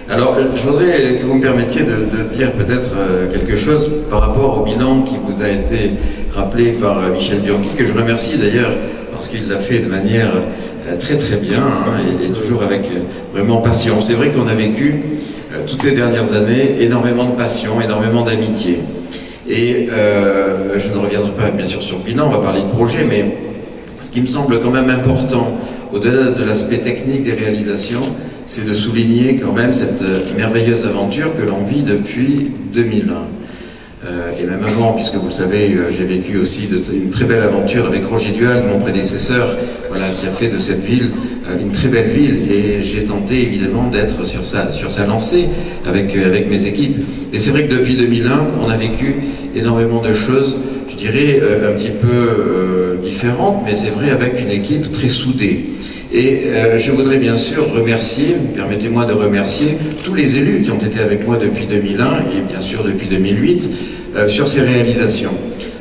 Alors, je voudrais que vous me permettiez de dire peut-être quelque chose par rapport au bilan qui vous a été rappelé par Michel Bianchi, que je remercie d'ailleurs parce qu'il l'a fait de manière très très bien et toujours avec vraiment passion. C'est vrai qu'on a vécu toutes ces dernières années énormément de passion, énormément d'amitié. Et je ne reviendrai pas bien sûr sur le bilan, on va parler de projet, mais ce qui me semble quand même important, au-delà de l'aspect technique des réalisations, c'est de souligner quand même cette merveilleuse aventure que l'on vit depuis 2001. Et même avant, puisque vous le savez, j'ai vécu aussi une très belle aventure avec Roger Duhalde, mon prédécesseur, voilà, qui a fait de cette ville une très belle ville, et j'ai tenté évidemment d'être sur sa lancée avec mes équipes. Et c'est vrai que depuis 2001, on a vécu énormément de choses, je dirais un petit peu différentes, mais c'est vrai avec une équipe très soudée. Et je voudrais bien sûr remercier, permettez-moi de remercier tous les élus qui ont été avec moi depuis 2001 et bien sûr depuis 2008 sur ces réalisations.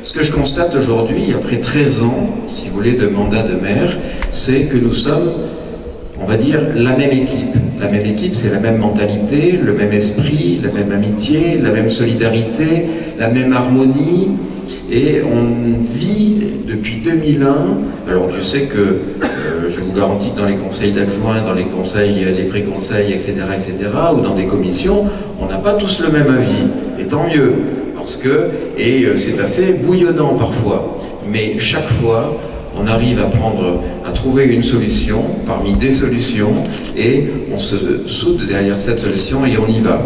Ce que je constate aujourd'hui, après 13 ans, si vous voulez, de mandat de maire, c'est que nous sommes, on va dire, la même équipe. La même équipe, c'est la même mentalité, le même esprit, la même amitié, la même solidarité, la même harmonie. Et on vit depuis 2001, alors Dieu sait que je vous garantis que dans les conseils d'adjoints, dans les conseils, les pré-conseils, etc., ou dans des commissions, on n'a pas tous le même avis, et tant mieux, parce que, et c'est assez bouillonnant parfois, mais chaque fois, on arrive à trouver une solution parmi des solutions, et on se soude derrière cette solution et on y va.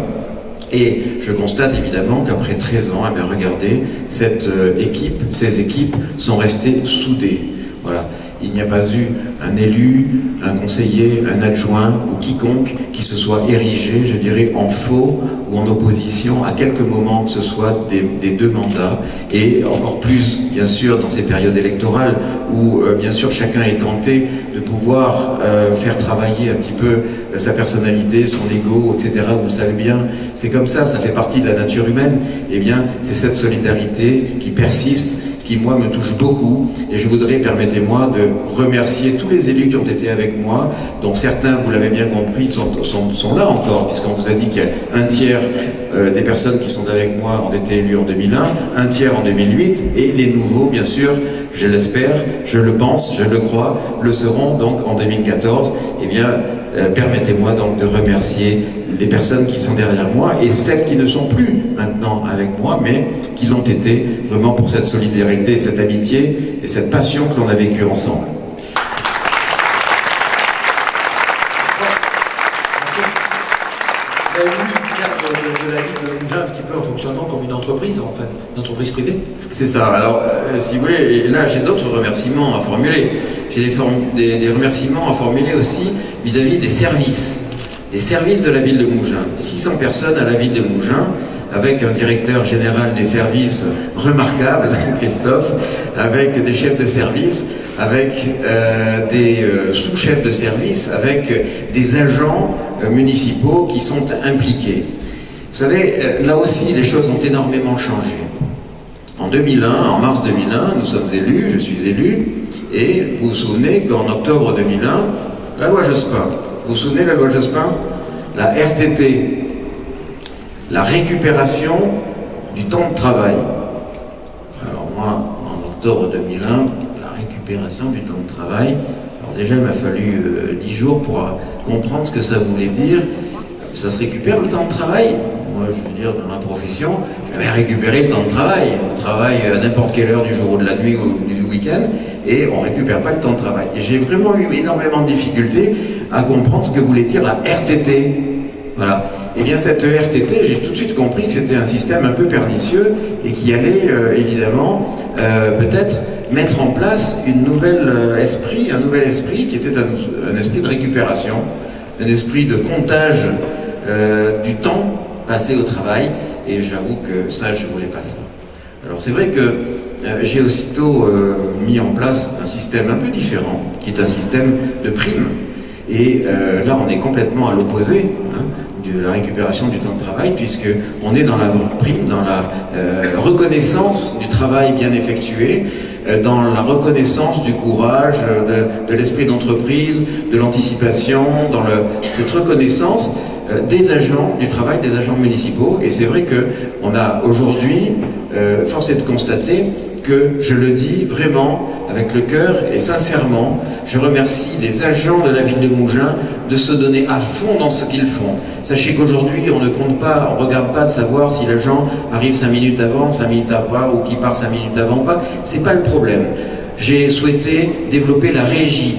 Et je constate évidemment qu'après 13 ans, eh bien, regardez, ces équipes sont restées soudées. Voilà. Il n'y a pas eu un élu, un conseiller, un adjoint ou quiconque qui se soit érigé, je dirais, en faux ou en opposition à quelques moments que ce soit des deux mandats, et encore plus, bien sûr, dans ces périodes électorales où, bien sûr, chacun est tenté de pouvoir faire travailler un petit peu sa personnalité, son ego, etc. Vous le savez bien, c'est comme ça fait partie de la nature humaine. Eh bien, c'est cette solidarité qui persiste, qui, moi, me touche beaucoup, et je voudrais, permettez-moi, de remercier tous les élus qui ont été avec moi, dont certains, vous l'avez bien compris, sont là encore, puisqu'on vous a dit qu'il y a un tiers des personnes qui sont avec moi ont été élus en 2001, un tiers en 2008, et les nouveaux, bien sûr, je l'espère, je le pense, je le crois, le seront donc en 2014. Eh bien, permettez-moi donc de remercier les personnes qui sont derrière moi et celles qui ne sont plus maintenant avec moi, mais qui l'ont été vraiment pour cette solidarité, cette amitié et cette passion que l'on a vécue ensemble. De la ville de Mougins un petit peu en fonctionnement comme une entreprise, en fait, une entreprise privée. C'est ça. Alors, si vous voulez, et là j'ai d'autres remerciements à formuler. J'ai des remerciements à formuler aussi vis-à-vis des services de la ville de Mougins. 600 personnes à la ville de Mougins, avec un directeur général des services remarquable, Christophe, avec des chefs de service, avec des sous-chefs de service, avec des agents municipaux qui sont impliqués. Vous savez, là aussi, les choses ont énormément changé. En 2001, en mars 2001, nous sommes élus, je suis élu, et vous vous souvenez qu'en octobre 2001, la loi Jospin, vous vous souvenez de la loi Jospin? La RTT, la récupération du temps de travail. Alors moi, en octobre 2001, la récupération du temps de travail, alors déjà il m'a fallu 10 jours pour comprendre ce que ça voulait dire. Ça se récupère le temps de travail? Moi, je veux dire, dans la profession, j'avais récupéré le temps de travail. On travaille à n'importe quelle heure du jour ou de la nuit ou du week-end, et on ne récupère pas le temps de travail. Et j'ai vraiment eu énormément de difficultés à comprendre ce que voulait dire la RTT. Voilà. Et bien cette RTT, j'ai tout de suite compris que c'était un système un peu pernicieux et qui allait évidemment peut-être mettre en place un nouvel esprit qui était un esprit de récupération, un esprit de comptage du temps passé au travail, et j'avoue que ça, je voulais pas ça. Alors c'est vrai que j'ai aussitôt mis en place un système un peu différent, qui est un système de primes, et là on est complètement à l'opposé de la récupération du temps de travail, puisqu'on est dans la prime, dans la reconnaissance du travail bien effectué, dans la reconnaissance du courage, de l'esprit d'entreprise, de l'anticipation, dans cette reconnaissance des agents du travail, des agents municipaux. Et c'est vrai qu'on a aujourd'hui, force est de constater que, je le dis vraiment avec le cœur et sincèrement, je remercie les agents de la ville de Mougins de se donner à fond dans ce qu'ils font. Sachez qu'aujourd'hui, on ne compte pas, on ne regarde pas de savoir si l'agent arrive 5 minutes avant, 5 minutes après, ou qui part 5 minutes avant ou pas. C'est pas le problème. J'ai souhaité développer la régie.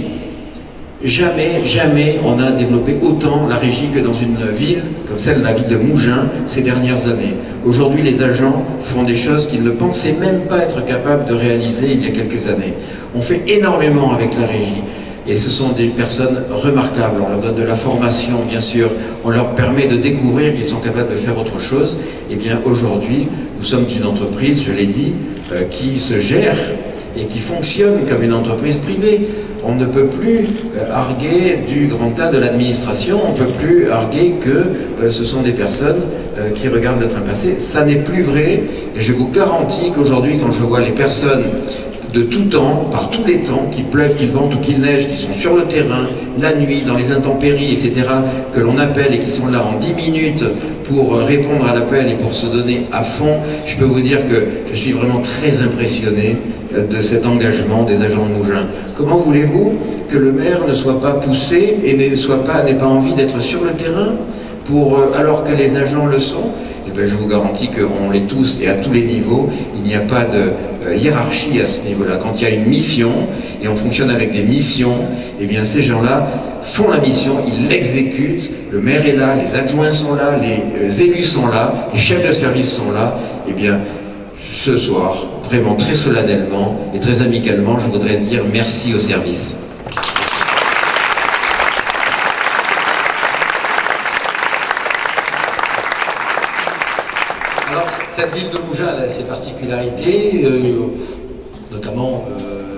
Jamais on a développé autant la régie que dans une ville comme celle de la ville de Mougins ces dernières années. Aujourd'hui, les agents font des choses qu'ils ne pensaient même pas être capables de réaliser il y a quelques années. On fait énormément avec la régie. Et ce sont des personnes remarquables. On leur donne de la formation, bien sûr. On leur permet de découvrir qu'ils sont capables de faire autre chose. Et bien, aujourd'hui, nous sommes une entreprise, je l'ai dit, qui se gère et qui fonctionne comme une entreprise privée. On ne peut plus arguer du grand tas de l'administration, on ne peut plus arguer que ce sont des personnes qui regardent le train passer. Ça n'est plus vrai, et je vous garantis qu'aujourd'hui, quand je vois les personnes de tout temps, par tous les temps, qu'il pleuve, qu'il vente ou qu'il neige, qui sont sur le terrain, la nuit, dans les intempéries, etc., que l'on appelle et qui sont là en 10 minutes pour répondre à l'appel et pour se donner à fond, je peux vous dire que je suis vraiment très impressionné de cet engagement des agents de Mougins. Comment voulez-vous que le maire ne soit pas poussé et n'ait pas envie d'être sur le terrain alors que les agents le sont? Eh bien, je vous garantis qu'on l'est tous et à tous les niveaux. Il n'y a pas de hiérarchie à ce niveau-là. Quand il y a une mission, et on fonctionne avec des missions, eh bien ces gens-là font la mission, ils l'exécutent, le maire est là, les adjoints sont là, les élus sont là, les chefs de service sont là. Eh bien, ce soir, vraiment très solennellement et très amicalement, je voudrais dire merci au service. Alors, cette ville de Mougins a ses particularités, notamment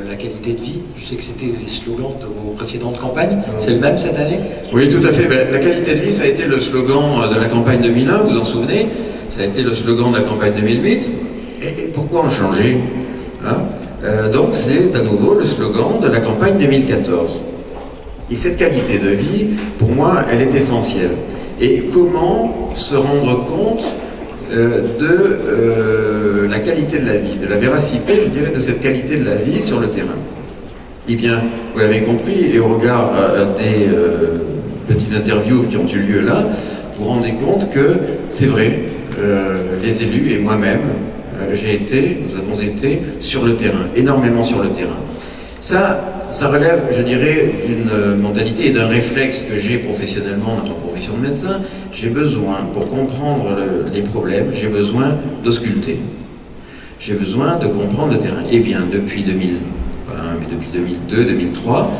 la qualité de vie. Je sais que c'était les slogans de vos précédentes campagnes. C'est le même cette année? Oui, tout à fait. Ben, la qualité de vie, ça a été le slogan de la campagne 2001, vous vous en souvenez? Ça a été le slogan de la campagne 2008. Et pourquoi en changer, hein? Donc c'est à nouveau le slogan de la campagne 2014. Et cette qualité de vie, pour moi, elle est essentielle. Et comment se rendre compte de la qualité de la vie, de la véracité, je dirais, de cette qualité de la vie sur le terrain? Eh bien, vous l'avez compris, et au regard des petites interviews qui ont eu lieu là, vous vous rendez compte que c'est vrai, les élus et moi-même, nous avons été sur le terrain, énormément sur le terrain. Ça relève, je dirais, d'une mentalité et d'un réflexe que j'ai professionnellement dans ma profession de médecin. J'ai besoin, pour comprendre les problèmes, j'ai besoin d'ausculter. J'ai besoin de comprendre le terrain. Eh bien, depuis 2001, mais depuis 2002, 2003,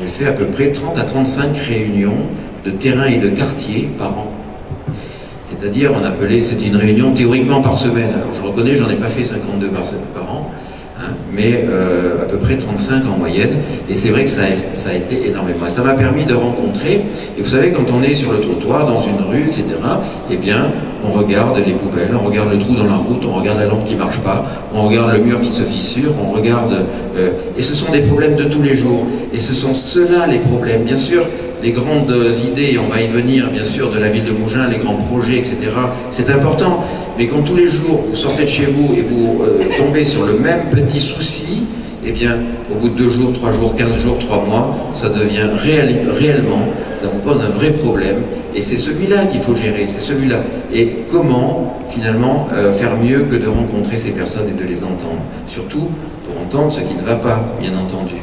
j'ai fait à peu près 30 à 35 réunions de terrain et de quartier par an. C'est-à-dire, c'était une réunion théoriquement par semaine. Alors, je reconnais, j'en ai pas fait 52 par an, hein, mais à peu près 35 en moyenne. Et c'est vrai que ça a été énormément. Et ça m'a permis de rencontrer, et vous savez, quand on est sur le trottoir, dans une rue, etc., eh bien, on regarde les poubelles, on regarde le trou dans la route, on regarde la lampe qui ne marche pas, on regarde le mur qui se fissure, on regarde... et ce sont des problèmes de tous les jours. Et ce sont ceux-là les problèmes. Bien sûr, les grandes idées, on va y venir, bien sûr, de la ville de Mougins, les grands projets, etc., c'est important. Mais quand tous les jours, vous sortez de chez vous et vous tombez sur le même petit souci, eh bien, au bout de 2 jours, 3 jours, 15 jours, 3 mois, ça devient réellement, ça vous pose un vrai problème. Et c'est celui-là qu'il faut gérer, c'est celui-là. Et comment, finalement, faire mieux que de rencontrer ces personnes et de les entendre. Surtout pour entendre ce qui ne va pas, bien entendu.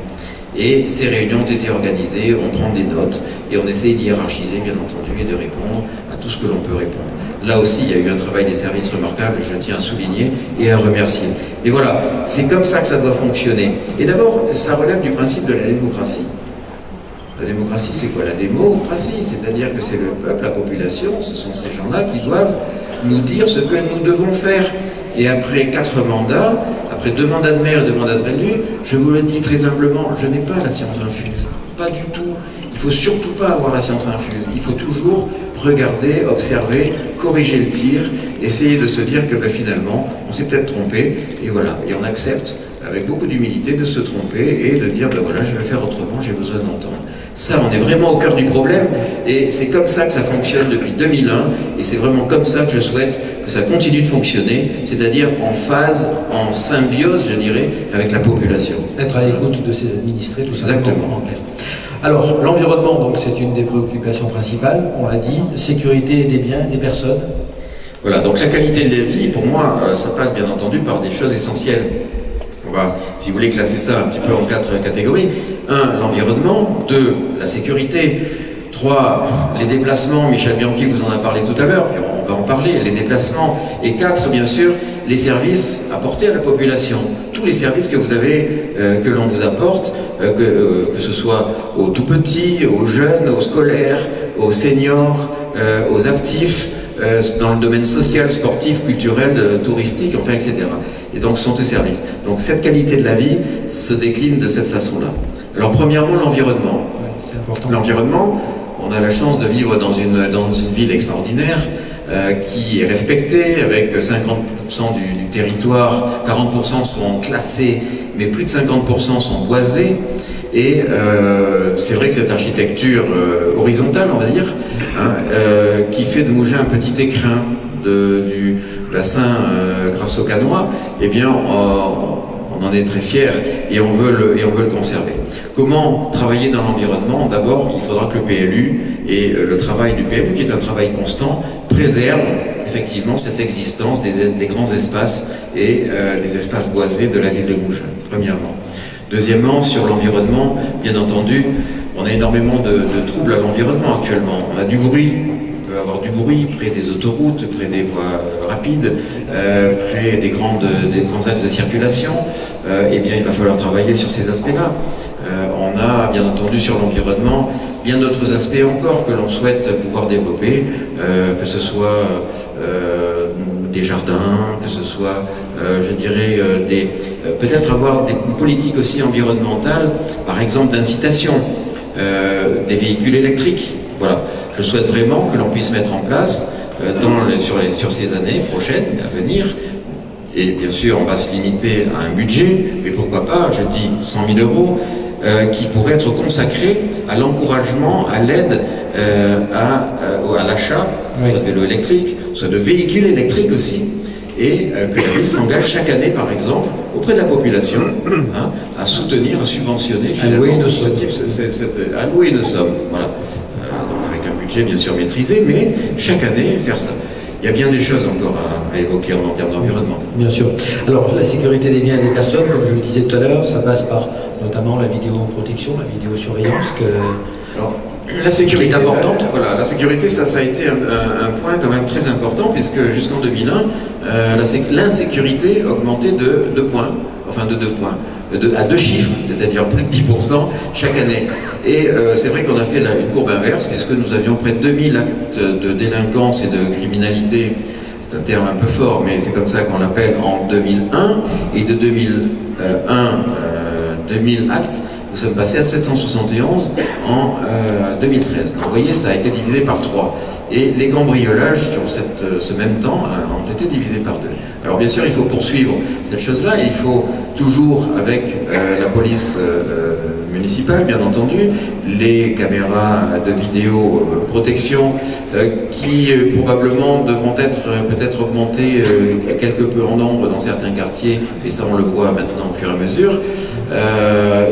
Et ces réunions ont été organisées, on prend des notes et on essaye d'hiérarchiser, bien entendu, et de répondre à tout ce que l'on peut répondre. Là aussi, il y a eu un travail des services remarquable, je tiens à souligner et à remercier. Et voilà, c'est comme ça que ça doit fonctionner. Et d'abord, ça relève du principe de la démocratie. La démocratie, c'est quoi? La démocratie, c'est-à-dire que c'est le peuple, la population, ce sont ces gens-là qui doivent nous dire ce que nous devons faire. Et après 4 mandats, après 2 mandats de maire et 2 mandats de élu, je vous le dis très humblement, je n'ai pas la science infuse. Pas du tout. Il ne faut surtout pas avoir la science infuse. Il faut toujours regarder, observer, corriger le tir, essayer de se dire que ben, finalement, on s'est peut-être trompé, et voilà. Et on accepte avec beaucoup d'humilité, de se tromper et de dire, ben voilà, je vais faire autrement, j'ai besoin d'entendre. Ça, on est vraiment au cœur du problème, et c'est comme ça que ça fonctionne depuis 2001, et c'est vraiment comme ça que je souhaite que ça continue de fonctionner, c'est-à-dire en phase, en symbiose, je dirais, avec la population. Être à l'écoute de ses administrés, tout simplement. Exactement. En clair. Alors, l'environnement, donc, c'est une des préoccupations principales, on l'a dit, sécurité des biens, des personnes. Voilà, donc la qualité de la vie, pour moi, ça passe bien entendu par des choses essentielles. On va, si vous voulez, classer ça un petit peu en 4 catégories. 1, l'environnement. 2, la sécurité. 3, les déplacements. Michel Bianchi vous en a parlé tout à l'heure, on va en parler, les déplacements. Et 4, bien sûr, les services apportés à la population. Tous les services que vous avez, que l'on vous apporte, que ce soit aux tout petits, aux jeunes, aux scolaires, aux seniors, aux actifs, dans le domaine social, sportif, culturel, touristique, enfin, etc. Et donc, ce sont des services. Donc, cette qualité de la vie se décline de cette façon-là. Alors, premièrement, l'environnement. Ouais, c'est important. L'environnement, on a la chance de vivre dans une ville extraordinaire, qui est respectée, avec 50% du territoire, 40% sont classés, mais plus de 50% sont boisés. Et c'est vrai que cette architecture horizontale, on va dire, hein, qui fait de Mougins un petit écrin du bassin grâce au Canois, eh bien, on en est très fiers et on veut le conserver. Comment travailler dans l'environnement? D'abord, il faudra que le PLU et le travail du PLU, qui est un travail constant, préserve effectivement cette existence des grands espaces et des espaces boisés de la ville de Mougins, premièrement. Deuxièmement, sur l'environnement, bien entendu, on a énormément de troubles à l'environnement actuellement. On a du bruit, on peut avoir du bruit près des autoroutes, près des voies rapides, près des grands axes de circulation. Eh bien, il va falloir travailler sur ces aspects-là. On a, bien entendu, sur l'environnement, bien d'autres aspects encore que l'on souhaite pouvoir développer, que ce soit des jardins, que ce soit, je dirais, peut-être avoir une politique aussi environnementale, par exemple d'incitation, des véhicules électriques. Voilà. Je souhaite vraiment que l'on puisse mettre en place sur ces années prochaines à venir, et bien sûr on va se limiter à un budget, mais pourquoi pas, je dis 100 000 euros, qui pourraient être consacrés à l'encouragement, à l'aide, à l'achat, soit de vélos électriques, soit de véhicules électriques aussi, et que la ville s'engage chaque année, par exemple, auprès de la population, hein, à soutenir, à subventionner, finalement, allouer une somme, voilà. Donc avec un budget bien sûr maîtrisé, mais chaque année faire ça. Il y a bien des choses encore à évoquer en termes d'environnement. Bien sûr. Alors, la sécurité des biens et des personnes, comme je le disais tout à l'heure, ça passe par notamment la vidéoprotection, la vidéosurveillance. Alors, la sécurité, importante. Voilà, la sécurité, ça a été un point quand même très important, puisque jusqu'en 2001, l'insécurité augmentait de 2 points, enfin de 2 points, à 2 chiffres, c'est-à-dire plus de 10% chaque année. Et c'est vrai qu'on a fait une courbe inverse, puisque nous avions près de 2000 actes de délinquance et de criminalité. C'est un terme un peu fort, mais c'est comme ça qu'on l'appelle, en 2001, et de 2000 actes, nous sommes passés à 771 en 2013. Donc vous voyez, ça a été divisé par 3. Et les cambriolages sur ce même temps ont été divisés par 2. Alors bien sûr, il faut poursuivre cette chose-là, et il faut toujours, avec la police municipale, bien entendu, les caméras de vidéoprotection qui probablement devront être peut-être augmentées quelque peu en nombre dans certains quartiers, et ça on le voit maintenant au fur et à mesure.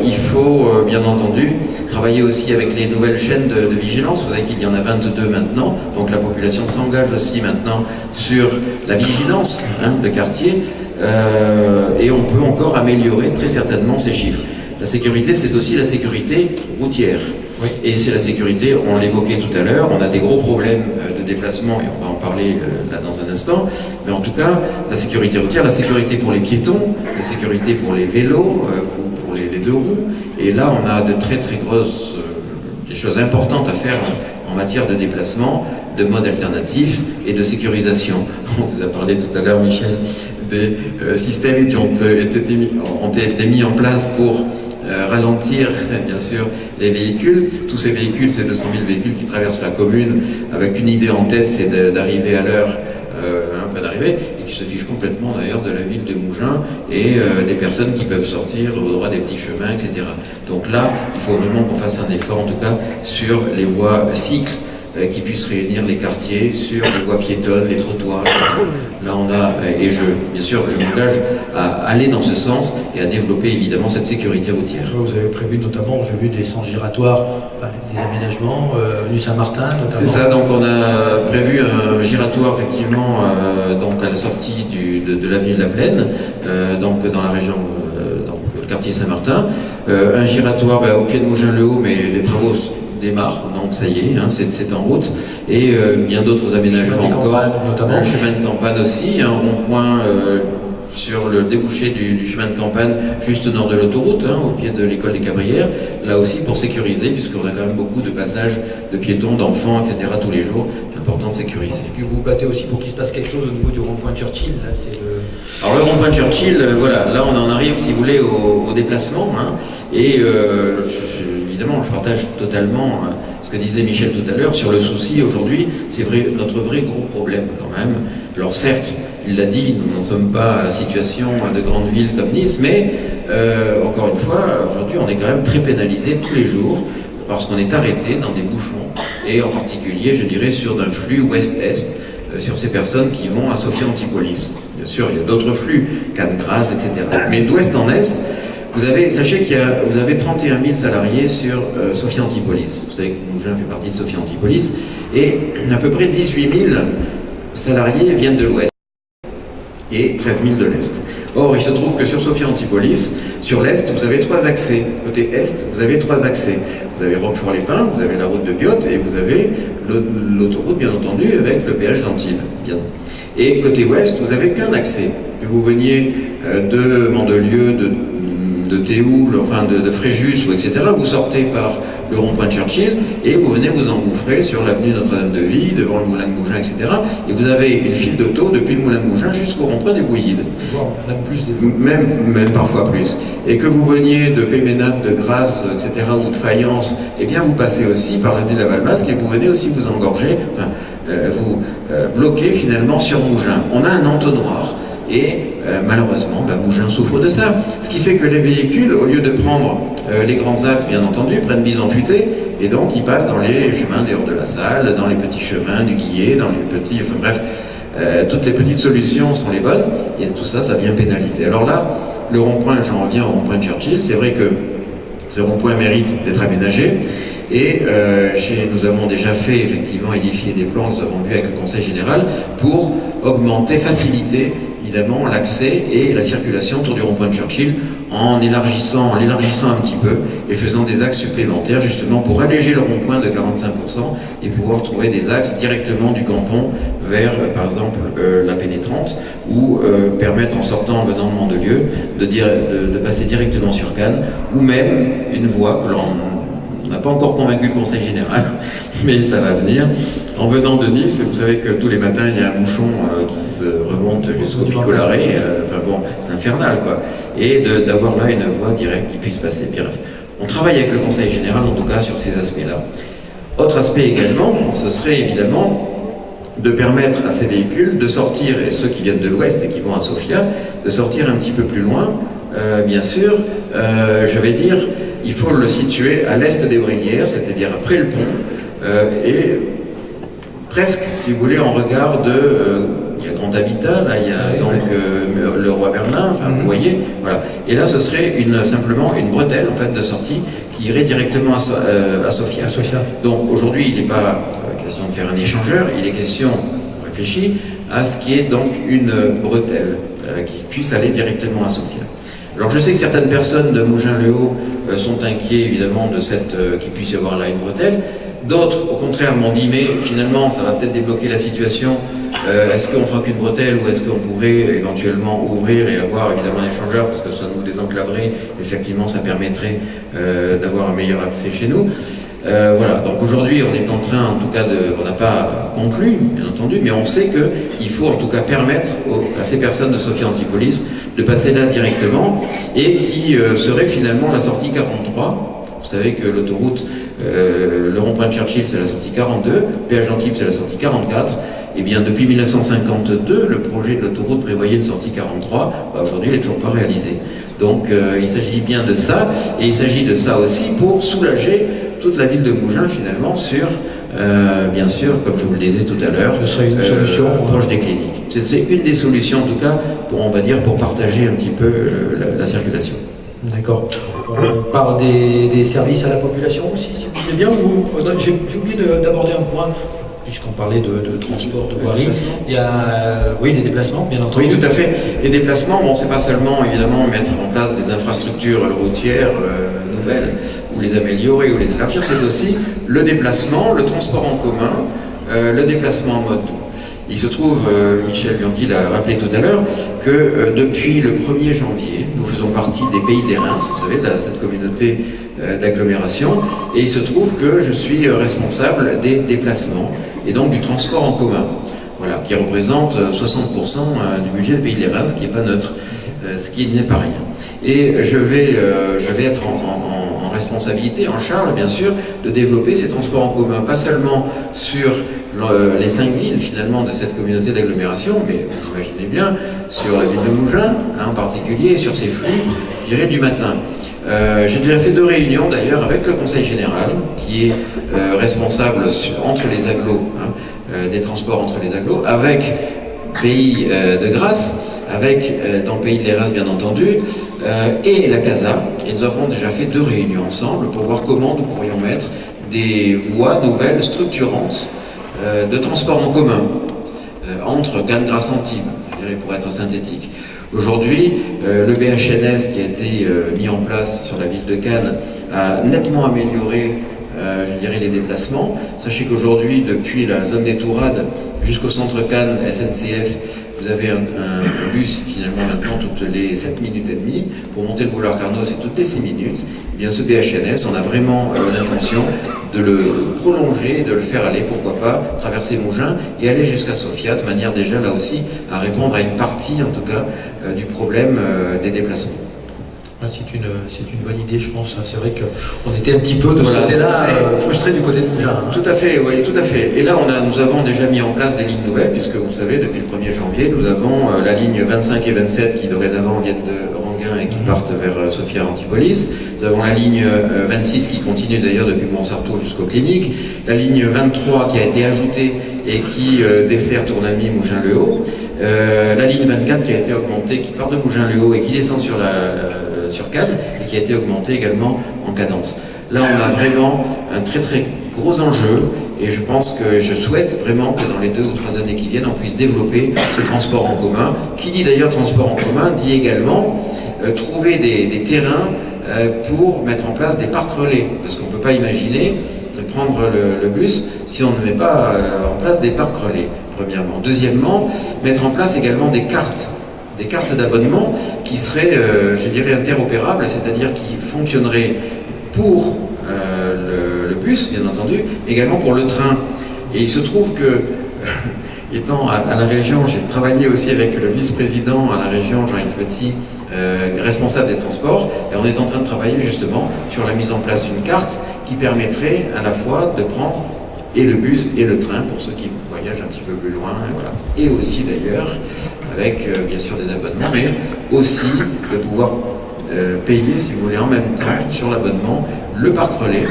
Il faut bien entendu travailler aussi avec les nouvelles chaînes de vigilance. Vous savez qu'il y en a 22 maintenant, donc la population s'engage aussi maintenant sur la vigilance de quartier, et on peut encore améliorer très certainement ces chiffres. La sécurité, c'est aussi la sécurité routière. Oui. Et c'est la sécurité, on l'évoquait tout à l'heure, on a des gros problèmes de déplacement, et on va en parler là dans un instant, mais en tout cas, la sécurité routière, la sécurité pour les piétons, la sécurité pour les vélos, pour les 2 roues, et là on a de très très grosses, des choses importantes à faire en matière de déplacement, de modes alternatifs et de sécurisation. On vous a parlé tout à l'heure, Michel, des systèmes qui ont été mis en place pour ralentir, bien sûr, les véhicules. Tous ces véhicules, ces 200 000 véhicules qui traversent la commune, avec une idée en tête, c'est d'arriver à l'heure un peu d'arrivée, et qui se fiche complètement d'ailleurs de la ville de Mougins et des personnes qui peuvent sortir au droit des petits chemins, etc. Donc là, il faut vraiment qu'on fasse un effort, en tout cas, sur les voies cycles, qui puissent réunir les quartiers, sur les voies piétonnes, les trottoirs, etc. Là on a, et bien sûr, je m'engage à aller dans ce sens et à développer évidemment cette sécurité routière. Vous avez prévu notamment, j'ai vu des sens giratoires, des aménagements, du Saint-Martin notamment. C'est ça, donc on a prévu un giratoire effectivement donc à la sortie de la ville de la Plaine, donc dans la région, donc le quartier Saint-Martin, un giratoire au pied de Mougins-le-Haut, mais les travaux démarre, donc ça y est, hein, c'est en route, et bien d'autres aménagements encore, un chemin de campagne aussi, un rond-point sur le débouché du chemin de campagne juste au nord de l'autoroute, hein, au pied de l'école des Cabrières, là aussi pour sécuriser, puisqu'on a quand même beaucoup de passages de piétons, d'enfants, etc. tous les jours, c'est important de sécuriser. Et puis vous vous battez aussi pour qu'il se passe quelque chose au niveau du rond-point Churchill, là, c'est le... Alors le rond-point Churchill, voilà, là on en arrive, si vous voulez, au déplacement, hein, et évidemment, je partage totalement ce que disait Michel tout à l'heure sur le souci aujourd'hui. C'est vrai, notre vrai gros problème quand même. Alors certes, il l'a dit, nous n'en sommes pas à la situation de grandes villes comme Nice, mais encore une fois, aujourd'hui, on est quand même très pénalisé tous les jours parce qu'on est arrêté dans des bouchons, et en particulier, je dirais, sur d'un flux ouest-est, sur ces personnes qui vont à Sophia Antipolis. Bien sûr, il y a d'autres flux, Cannes-Grasse, etc. Mais d'ouest en est, sachez vous avez 31 000 salariés sur Sophia Antipolis. Vous savez que Mougins fait partie de Sophia Antipolis, et à peu près 18 000 salariés viennent de l'ouest et 13 000 de l'est. Or, il se trouve que sur Sophia Antipolis, sur l'est, vous avez 3 accès. Côté est, vous avez 3 accès. Vous avez Roquefort-les-Pins, vous avez la route de Biot, et vous avez l'autoroute, bien entendu, avec le péage d'Antibes. Bien. Et côté ouest, vous n'avez qu'un accès. Que vous veniez de Mandelieu, de Théoul, enfin de Fréjus, etc., vous sortez par le rond-point de Churchill et vous venez vous engouffrer sur l'avenue Notre-Dame-de-Vie, devant le moulin de Mougins, etc. Et vous avez une file d'auto depuis le moulin de Mougins jusqu'au rond-point des Bouillides. Même plus des fois. Même parfois plus. Et que vous veniez de Péménac, de Grasse, etc., ou de Fayence, eh bien vous passez aussi par l'avenue de la Valmasque et vous venez aussi vous engorger, enfin, vous bloquer finalement sur Mougins. On a un entonnoir. Et malheureusement, Mougins souffre de ça. Ce qui fait que les véhicules, au lieu de prendre les grands axes, bien entendu, prennent Bison-Futé, et donc ils passent dans les chemins des Hors-de-la-Salle, dans les petits chemins du Guillet, dans les petits... Enfin bref, toutes les petites solutions sont les bonnes, et tout ça, ça vient pénaliser. Alors là, le rond-point, j'en reviens au rond-point de Churchill, c'est vrai que ce rond-point mérite d'être aménagé, et nous avons déjà fait effectivement édifier des plans, nous avons vu avec le Conseil Général, pour augmenter, faciliter évidemment l'accès et la circulation autour du rond-point de Churchill en l'élargissant un petit peu et faisant des axes supplémentaires justement pour alléger le rond-point de 45% et pouvoir trouver des axes directement du Campon vers par exemple la pénétrante ou permettre en sortant en venant de Mandelieu de passer directement sur Cannes, ou même une voie que l'on n'a pas encore convaincu le Conseil Général, mais ça va venir. En venant de Nice, vous savez que tous les matins, il y a un bouchon qui se remonte jusqu'au Picolaré, enfin bon, c'est infernal, quoi. Et d'avoir là une voie directe qui puisse passer. Bref, on travaille avec le Conseil Général, en tout cas, sur ces aspects-là. Autre aspect également, ce serait évidemment de permettre à ces véhicules de sortir, et ceux qui viennent de l'ouest et qui vont à Sofia, de sortir un petit peu plus loin, bien sûr, je vais dire, il faut le situer à l'est des Brières, c'est-à-dire après le pont, et presque, si vous voulez, en regard de... il y a Grand Habitat, là, il y a donc le Roi Merlin, enfin, vous voyez, voilà. Et là, ce serait simplement une bretelle, en fait, de sortie qui irait directement à Sofia. Donc, aujourd'hui, il n'est pas question de faire un échangeur, il est question, on réfléchit, à ce qui est donc une bretelle qui puisse aller directement à Sofia. Alors, je sais que certaines personnes de Mougins-le-Haut sont inquiets, évidemment, de qu'il puisse y avoir là une bretelle. D'autres, au contraire, m'ont dit, mais finalement, ça va peut-être débloquer la situation. Est-ce qu'on fera qu'une bretelle ou est-ce qu'on pourrait éventuellement ouvrir et avoir évidemment un échangeur, parce que ça nous désenclaverait, effectivement, ça permettrait d'avoir un meilleur accès chez nous. Voilà, donc aujourd'hui, on est en train, en tout cas, on n'a pas conclu, bien entendu, mais on sait qu'il faut en tout cas permettre à ces personnes de Sophia Antipolis de passer là directement, et qui serait finalement la sortie 43. Vous savez que l'autoroute, le rond-point de Churchill, c'est la sortie 42, péage d'Antibes, c'est la sortie 44, Eh bien, depuis 1952, le projet de l'autoroute prévoyait une sortie 43. Aujourd'hui, il n'est toujours pas réalisé. Donc, il s'agit bien de ça, et il s'agit de ça aussi pour soulager toute la ville de Mougins, finalement, sur, bien sûr, comme je vous le disais tout à l'heure, ce serait une solution proche des cliniques. C'est une des solutions, en tout cas, pour, on va dire, pour partager un petit peu la circulation. D'accord. On parle des services à la population aussi, si vous voulez bien. J'ai oublié d'aborder un point, puisqu'on parlait de transport, de voirie. Il y a, oui, les déplacements, bien entendu. Oui, tout à fait. Les déplacements, bon, c'est pas seulement, évidemment, mettre en place des infrastructures routières nouvelles, ou les améliorer, ou les élargir, c'est aussi le déplacement, le transport en commun, le déplacement en mode doux. Il se trouve, Michel Bianchi l'a rappelé tout à l'heure, que depuis le 1er janvier, nous faisons partie des Pays de l'Érins, vous savez, de cette communauté d'agglomération, et il se trouve que je suis responsable des déplacements et donc du transport en commun, voilà, qui représente 60% du budget des Pays de l'Érins, ce qui n'est pas neutre, ce qui n'est pas rien. Et je vais être en responsabilité, en charge, bien sûr, de développer ces transports en commun, pas seulement sur les 5 villes finalement de cette communauté d'agglomération, mais vous imaginez bien sur la ville de Mougins en particulier, sur ces flux, je dirais, du matin. J'ai déjà fait 2 réunions d'ailleurs avec le Conseil général qui est responsable entre les agglos, des transports entre les agglos, avec Pays de Grasse, avec dans le Pays de l'Érins bien entendu, et la CASA, et nous avons déjà fait 2 réunions ensemble pour voir comment nous pourrions mettre des voies nouvelles structurantes de transport en commun entre Cannes, Grasse, Antibes, je dirais, pour être synthétique. Aujourd'hui, le BHNS qui a été mis en place sur la ville de Cannes a nettement amélioré, je dirais, les déplacements. Sachez qu'aujourd'hui, depuis la zone des Tourades jusqu'au centre Cannes, SNCF, vous avez un bus finalement maintenant toutes les 7 minutes et demie. Pour monter le boulevard Carnot, c'est toutes les 6 minutes. Et bien ce BHNS, on a vraiment l'intention de le prolonger, de le faire aller, pourquoi pas, traverser Mougins et aller jusqu'à Sofia, de manière déjà là aussi à répondre à une partie en tout cas du problème des déplacements. C'est une bonne idée, je pense. C'est vrai qu'on était un petit peu de ce côté-là frustrés du côté de Mougins. Tout à fait, oui, tout à fait. Et là, nous avons déjà mis en place des lignes nouvelles, puisque vous savez, depuis le 1er janvier, nous avons la ligne 25 et 27 qui dorénavant viennent de Ranguin et qui partent vers Sofia Antipolis. Nous avons la ligne 26 qui continue d'ailleurs depuis Montsartou jusqu'aux cliniques. La ligne 23 qui a été ajoutée et qui dessert Tournamy, Mougins-le-Haut. La ligne 24 qui a été augmentée, qui part de Mougins-le-Haut et qui descend sur Cannes et qui a été augmentée également en cadence. Là, on a vraiment un très très gros enjeu et je pense que je souhaite vraiment que dans les 2 ou 3 années qui viennent, on puisse développer ce transport en commun. Qui dit d'ailleurs transport en commun dit également trouver des terrains pour mettre en place des parcs relais, parce qu'on ne peut pas imaginer de prendre le bus si on ne met pas en place des parcs relais, premièrement. Deuxièmement, mettre en place également des cartes d'abonnement qui seraient, je dirais, interopérables, c'est-à-dire qui fonctionneraient pour le bus, bien entendu, mais également pour le train. Et il se trouve que, étant à la région, j'ai travaillé aussi avec le vice-président à la région, Jean-Yves Petit, responsable des transports, et on est en train de travailler justement sur la mise en place d'une carte qui permettrait à la fois de prendre et le bus et le train pour ceux qui voyagent un petit peu plus loin, et voilà. Et aussi d'ailleurs avec bien sûr des abonnements, mais aussi de pouvoir payer, si vous voulez, en même temps sur l'abonnement le parc relais.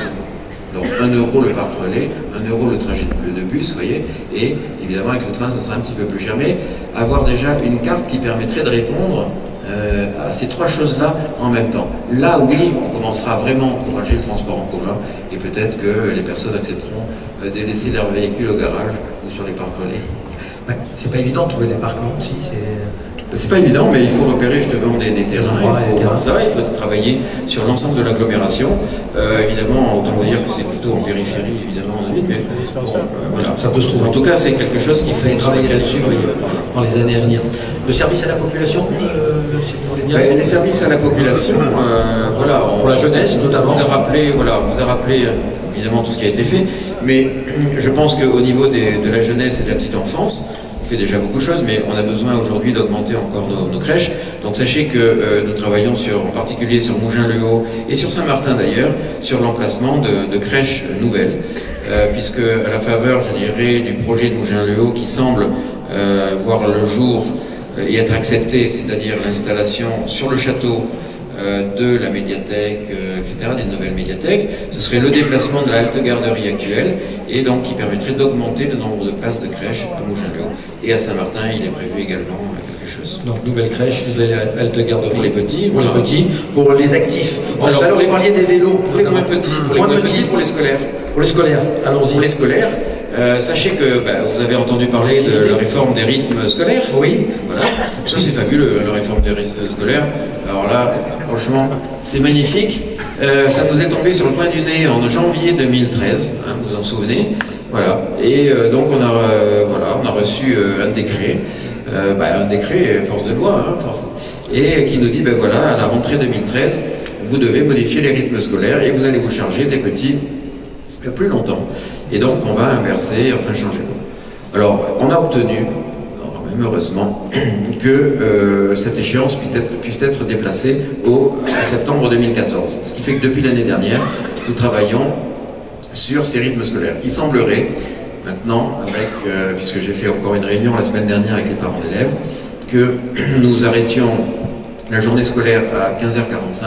Donc 1 euro le parc relais, 1 euro le trajet de bus, vous voyez, et évidemment avec le train ça sera un petit peu plus cher, mais avoir déjà une carte qui permettrait de répondre à ces 3 choses-là en même temps. Là, oui, on commencera vraiment à encourager le transport en commun et peut-être que les personnes accepteront de laisser leur véhicule au garage ou sur les parcs relais. Ouais, c'est pas évident de trouver des parcs-là aussi. C'est pas évident, mais il faut repérer justement des terrains, il faut voir ça, il faut travailler sur l'ensemble de l'agglomération. Évidemment, autant vous dire que c'est plutôt en périphérie, évidemment, de ville, mais bon, voilà, ça peut se trouver. En tout cas, c'est quelque chose qu'il faut travailler là-dessus dans les années à venir. Le service à la population, si vous voulez bien. Les services à la population, voilà, pour la jeunesse notamment. On vous a rappelé évidemment tout ce qui a été fait, mais je pense qu'au niveau de la jeunesse et de la petite enfance, fait déjà beaucoup de choses, mais on a besoin aujourd'hui d'augmenter encore nos crèches. Donc sachez que nous travaillons en particulier sur Mougins-le-Haut et sur Saint-Martin d'ailleurs, sur l'emplacement de crèches nouvelles, puisque à la faveur, je dirais, du projet de Mougins-le-Haut qui semble voir le jour et être accepté, c'est-à-dire l'installation sur le château de la médiathèque, etc., d'une nouvelle médiathèque, ce serait le déplacement de la halte garderie actuelle et donc qui permettrait d'augmenter le nombre de places de crèches à Mougins-le-Haut. Et à Saint-Martin, il est prévu également quelque chose. Donc nouvelle crèche, nouvelle halte garderie. Pour les petits. Pour les petits, pour les actifs. Alors vous parliez des vélos. Pour les moins petits, pour les scolaires. Pour les scolaires, allons-y. Pour les scolaires, sachez que vous avez entendu parler de la réforme des rythmes scolaires. Oui. Voilà. Ça c'est fabuleux, la réforme des rythmes scolaires. Alors là, franchement, c'est magnifique. Ça nous est tombé sur le coin du nez en janvier 2013, hein, vous vous en souvenez. Voilà. Et donc on a reçu un décret, force de loi, hein, et qui nous dit, voilà, à la rentrée 2013, vous devez modifier les rythmes scolaires et vous allez vous charger des petits plus longtemps. Et donc on va inverser, enfin changer. Alors on a obtenu, même heureusement, que cette échéance puisse être déplacée à septembre 2014. Ce qui fait que depuis l'année dernière, nous travaillons sur ces rythmes scolaires. Il semblerait maintenant, puisque j'ai fait encore une réunion la semaine dernière avec les parents d'élèves, que nous arrêtions la journée scolaire à 15h45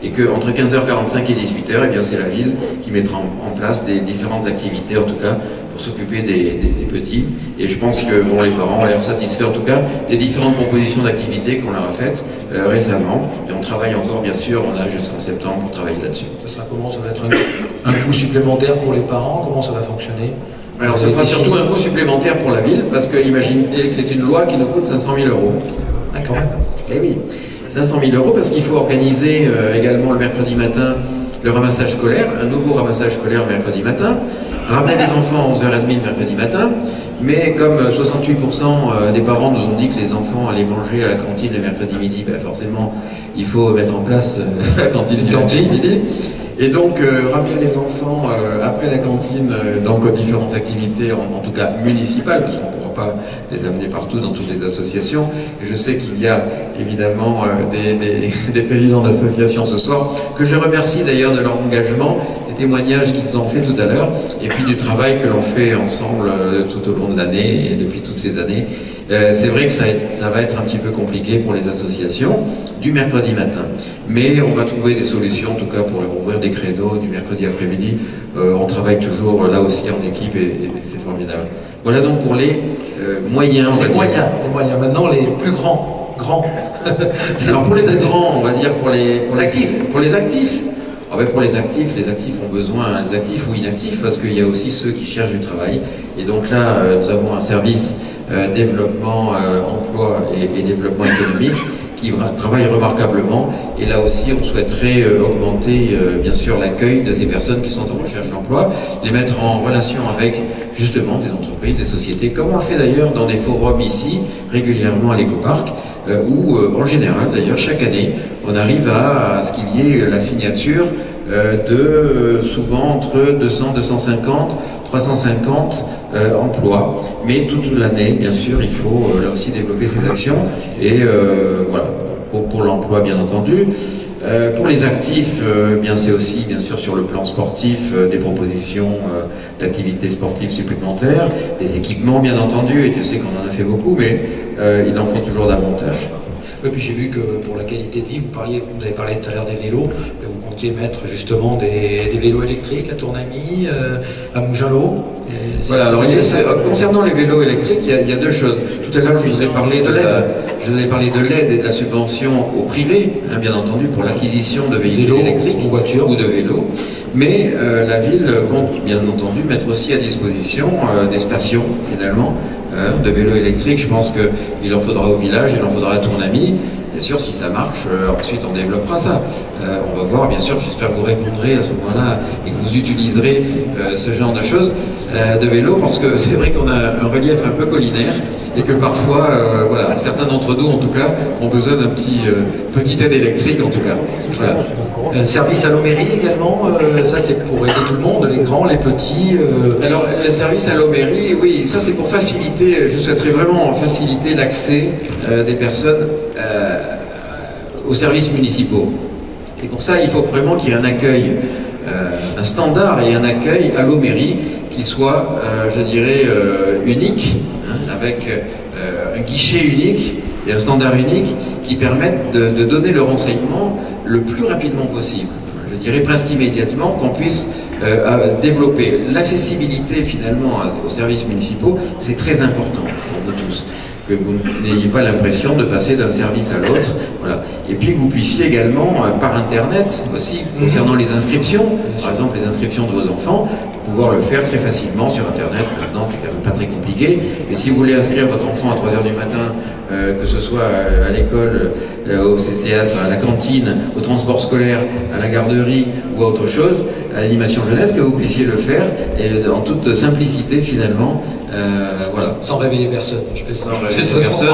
et qu'entre 15h45 et 18h, c'est la ville qui mettra en place des différentes activités, en tout cas pour s'occuper des petits. Et je pense que les parents ont l'air satisfaits en tout cas des différentes propositions d'activités qu'on leur a faites récemment. Et on travaille encore, bien sûr, on a jusqu'en septembre pour travailler là-dessus. Ça sera comment? Ça va être un coût supplémentaire pour les parents? Comment ça va fonctionner? Alors ça sera surtout un coût supplémentaire pour la ville, parce que imaginez que c'est une loi qui nous coûte 500 000 €. Ah, quand même. Eh oui, 500 000 € parce qu'il faut organiser également le mercredi matin le ramassage scolaire, un nouveau ramassage scolaire mercredi matin, ramener des enfants à 11h30 le mercredi matin, mais comme 68% des parents nous ont dit que les enfants allaient manger à la cantine le mercredi midi, forcément il faut mettre en place la cantine du mercredi midi. Et donc, ramener les enfants après la cantine dans différentes activités, en tout cas municipales, parce qu'on ne pourra pas les amener partout dans toutes les associations. Et je sais qu'il y a évidemment des présidents d'associations ce soir, que je remercie d'ailleurs de leur engagement, des témoignages qu'ils ont fait tout à l'heure, et puis du travail que l'on fait ensemble tout au long de l'année et depuis toutes ces années. C'est vrai que ça va être un petit peu compliqué pour les associations du mercredi matin, mais on va trouver des solutions en tout cas pour leur ouvrir des créneaux du mercredi après-midi. On travaille toujours là aussi en équipe et c'est formidable. Voilà donc pour les moyens. Les moyens, maintenant les plus grands. Alors pour les grands, on va dire pour les actifs. Pour les actifs. Pour les actifs ont besoin, les actifs ou inactifs, parce qu'il y a aussi ceux qui cherchent du travail. Et donc là, nous avons un service développement, emploi et développement économique qui travaille remarquablement. Et là aussi, on souhaiterait augmenter, bien sûr, l'accueil de ces personnes qui sont en recherche d'emploi, les mettre en relation avec, justement, des entreprises, des sociétés, comme on le fait d'ailleurs dans des forums ici, régulièrement à l'Écoparc, où, en général, d'ailleurs, chaque année, on arrive à ce qu'il y ait la signature de souvent entre 200, 250, 350 emplois. Mais toute l'année, bien sûr, il faut là aussi développer ces actions. Et voilà, pour l'emploi, bien entendu. Pour les actifs, c'est aussi, bien sûr, sur le plan sportif, des propositions d'activités sportives supplémentaires, des équipements, bien entendu, et Dieu sait qu'on en a fait beaucoup, mais il en faut toujours davantage. Et puis j'ai vu que pour la qualité de vie, vous avez parlé tout à l'heure des vélos, et vous comptiez mettre justement des vélos électriques à Tournamy, à Mougins-le-Haut. Voilà, alors concernant les vélos électriques, il y a deux choses. Tout à l'heure, je vous ai parlé de l'aide et de la subvention au privé, hein, bien entendu, pour l'acquisition de véhicules électriques ou de vélos. Mais la ville compte, bien entendu, mettre aussi à disposition des stations, finalement, de vélos électriques. Je pense qu'il en faudra au village, il en faudra à Tournamy. Bien sûr, si ça marche, ensuite on développera ça. On va voir, bien sûr, j'espère que vous répondrez à ce moment-là et que vous utiliserez ce genre de choses. de vélo, parce que c'est vrai qu'on a un relief un peu collinaire et que parfois, voilà, certains d'entre nous en tout cas ont besoin d'un petite aide électrique en tout cas. Voilà. Service à l'eau mairie également, ça c'est pour aider tout le monde, les grands, les petits. Alors le service à l'eau mairie, oui, ça c'est pour faciliter, je souhaiterais vraiment faciliter l'accès des personnes aux services municipaux. Et pour ça, il faut vraiment qu'il y ait un accueil, un standard et un accueil à l'eau mairie qui soit, je dirais, unique, hein, avec un guichet unique et un standard unique qui permettent de donner le renseignement le plus rapidement possible. Je dirais presque immédiatement qu'on puisse développer l'accessibilité finalement aux services municipaux. C'est très important pour vous tous, que vous n'ayez pas l'impression de passer d'un service à l'autre. Voilà. Et puis que vous puissiez également, par Internet aussi, concernant les inscriptions, par exemple les inscriptions de vos enfants, pouvoir le faire très facilement sur Internet. Maintenant, c'est quand même pas très compliqué. Et si vous voulez inscrire votre enfant à 3 h du matin, que ce soit à l'école, au CCAS, à la cantine, au transport scolaire, à la garderie ou à autre chose, à l'animation jeunesse, que vous puissiez le faire et en toute simplicité finalement. Voilà. Sans réveiller personne. Je peux sans réveiller personne.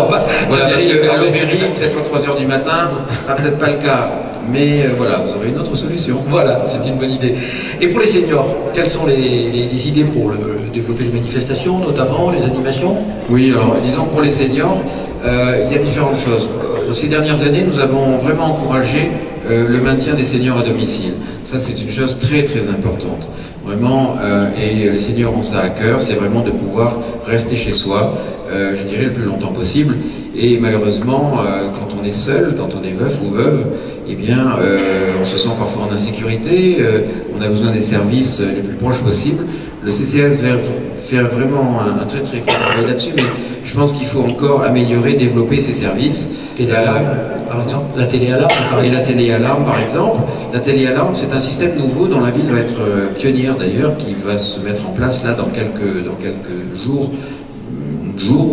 Voilà, parce qu'à l'eau mairie, peut-être à 3 h du matin, ce sera peut-être pas le cas. Mais voilà, vous aurez une autre solution. Voilà, c'est une bonne idée. Et pour les seniors, quelles sont les idées pour développer les manifestations, notamment les animations? Oui, alors disons pour les seniors, il y a différentes choses. Ces dernières années, nous avons vraiment encouragé le maintien des seniors à domicile. Ça, c'est une chose très très importante. Vraiment, et les seniors ont ça à cœur, c'est vraiment de pouvoir rester chez soi, je dirais le plus longtemps possible. Et malheureusement, quand on est seul, quand on est veuf ou veuve, eh bien, on se sent parfois en insécurité, on a besoin des services les plus proches possibles. Le CCAS fait vraiment un très très grand travail là-dessus, mais je pense qu'il faut encore améliorer, développer ces services. Par exemple, la téléalarme. Et la téléalarme, par exemple. La téléalarme, c'est un système nouveau dont la ville va être pionnière d'ailleurs, qui va se mettre en place là dans quelques jours,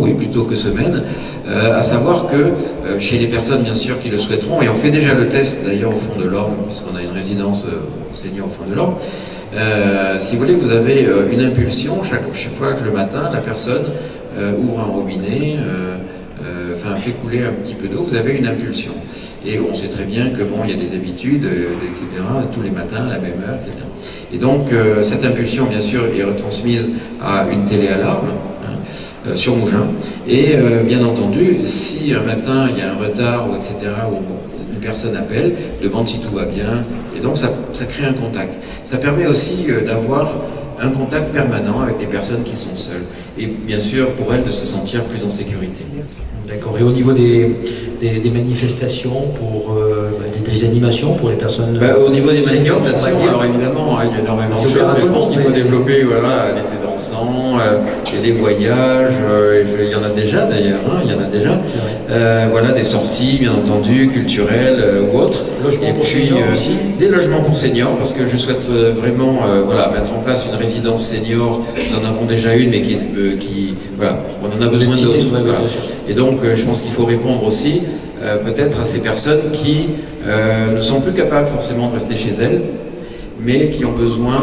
oui, plutôt que semaines, à savoir que chez les personnes bien sûr qui le souhaiteront, et on fait déjà le test d'ailleurs au fond de l'Orme, puisqu'on a une résidence senior au fond de l'Orme, si vous voulez, vous avez une impulsion chaque fois que le matin la personne ouvre un robinet, fait couler un petit peu d'eau, vous avez une impulsion. Et on sait très bien que bon, il y a des habitudes, etc., tous les matins à la même heure, etc. Et donc cette impulsion, bien sûr, est retransmise à une téléalarme, sur Mougins. Et bien entendu, si un matin il y a un retard, ou etc., ou une personne appelle, demande si tout va bien, et donc ça crée un contact. Ça permet aussi d'avoir un contact permanent avec les personnes qui sont seules. Et bien sûr, pour elles, de se sentir plus en sécurité. D'accord. Et au niveau des manifestations, pour des animations pour les personnes... Au niveau des manifestations, alors évidemment, il y a énormément de choses. Je pense qu'il faut développer l'été dansant, et les voyages, il y en a déjà d'ailleurs, il y en a déjà. Voilà, des sorties, bien entendu, culturelles ou autres. Logements pour seniors aussi. Des logements pour seniors, parce que je souhaite vraiment mettre en place une résidence senior. Nous en avons déjà une, mais voilà, on en a besoin d'autres. Voilà. Et donc, je pense qu'il faut répondre aussi peut-être à ces personnes qui ne sont plus capables forcément de rester chez elles, mais qui ont besoin,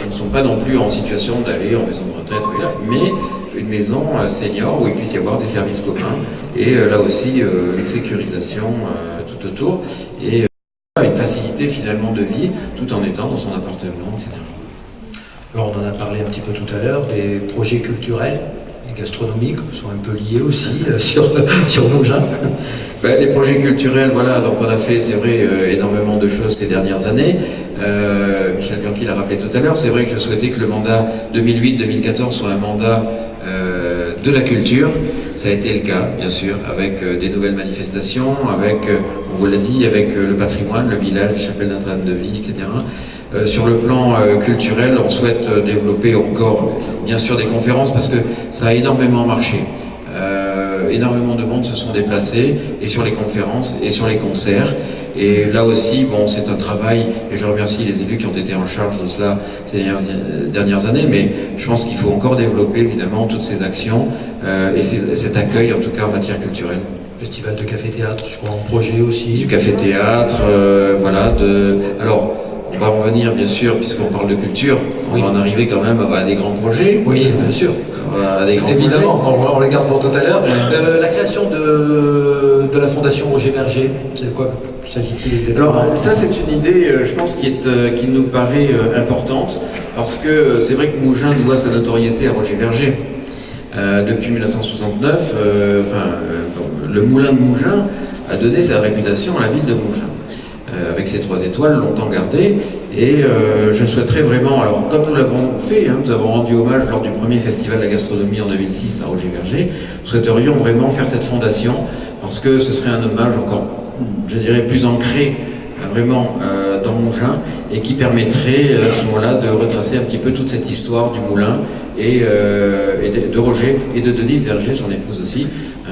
qui ne sont pas non plus en situation d'aller en maison de retraite, mais une maison senior où il puisse y avoir des services communs et là aussi une sécurisation tout autour et une facilité finalement de vie tout en étant dans son appartement, etc. Alors on en a parlé un petit peu tout à l'heure, des projets culturels et gastronomiques sont un peu liés aussi sur Mougins. Les projets culturels, voilà, donc on a fait, c'est vrai, énormément de choses ces dernières années. Michel Bianchi l'a rappelé tout à l'heure, c'est vrai que je souhaitais que le mandat 2008-2014 soit un mandat de la culture. Ça a été le cas, bien sûr, avec des nouvelles manifestations, avec, on vous l'a dit, avec le patrimoine, le village, les chapelles Notre-Dame-de-Vie, etc. Sur le plan culturel, on souhaite développer encore, bien sûr, des conférences parce que ça a énormément marché. Énormément de monde se sont déplacés, et sur les conférences, et sur les concerts. Et là aussi, bon, c'est un travail, et je remercie les élus qui ont été en charge de cela ces dernières années, mais je pense qu'il faut encore développer, évidemment, toutes ces actions et cet accueil, en tout cas en matière culturelle. Festival de café-théâtre, je crois, en projet aussi. Du café-théâtre, voilà, alors, on va en venir, bien sûr, puisqu'on parle de culture, on Oui. va en arriver quand même à des grands projets. Oui, bien sûr. À des grands Évidemment, projets. on les garde pour tout à l'heure. La création de la Fondation Roger Verger, de quoi s'agit-il exactement? Alors ça c'est une idée, je pense, qui nous paraît importante, parce que c'est vrai que Mougins doit sa notoriété à Roger Verger. Depuis 1969, le moulin de Mougins a donné sa réputation à la ville de Mougins, avec ses 3 étoiles longtemps gardées. Et je souhaiterais vraiment, alors comme nous l'avons fait, nous avons rendu hommage lors du premier festival de la gastronomie en 2006 à Roger Verger, nous souhaiterions vraiment faire cette fondation, parce que ce serait un hommage encore, je dirais, plus ancré vraiment dans Mougins, et qui permettrait à ce moment-là de retracer un petit peu toute cette histoire du moulin et de Roger et de Denise Verger, son épouse aussi,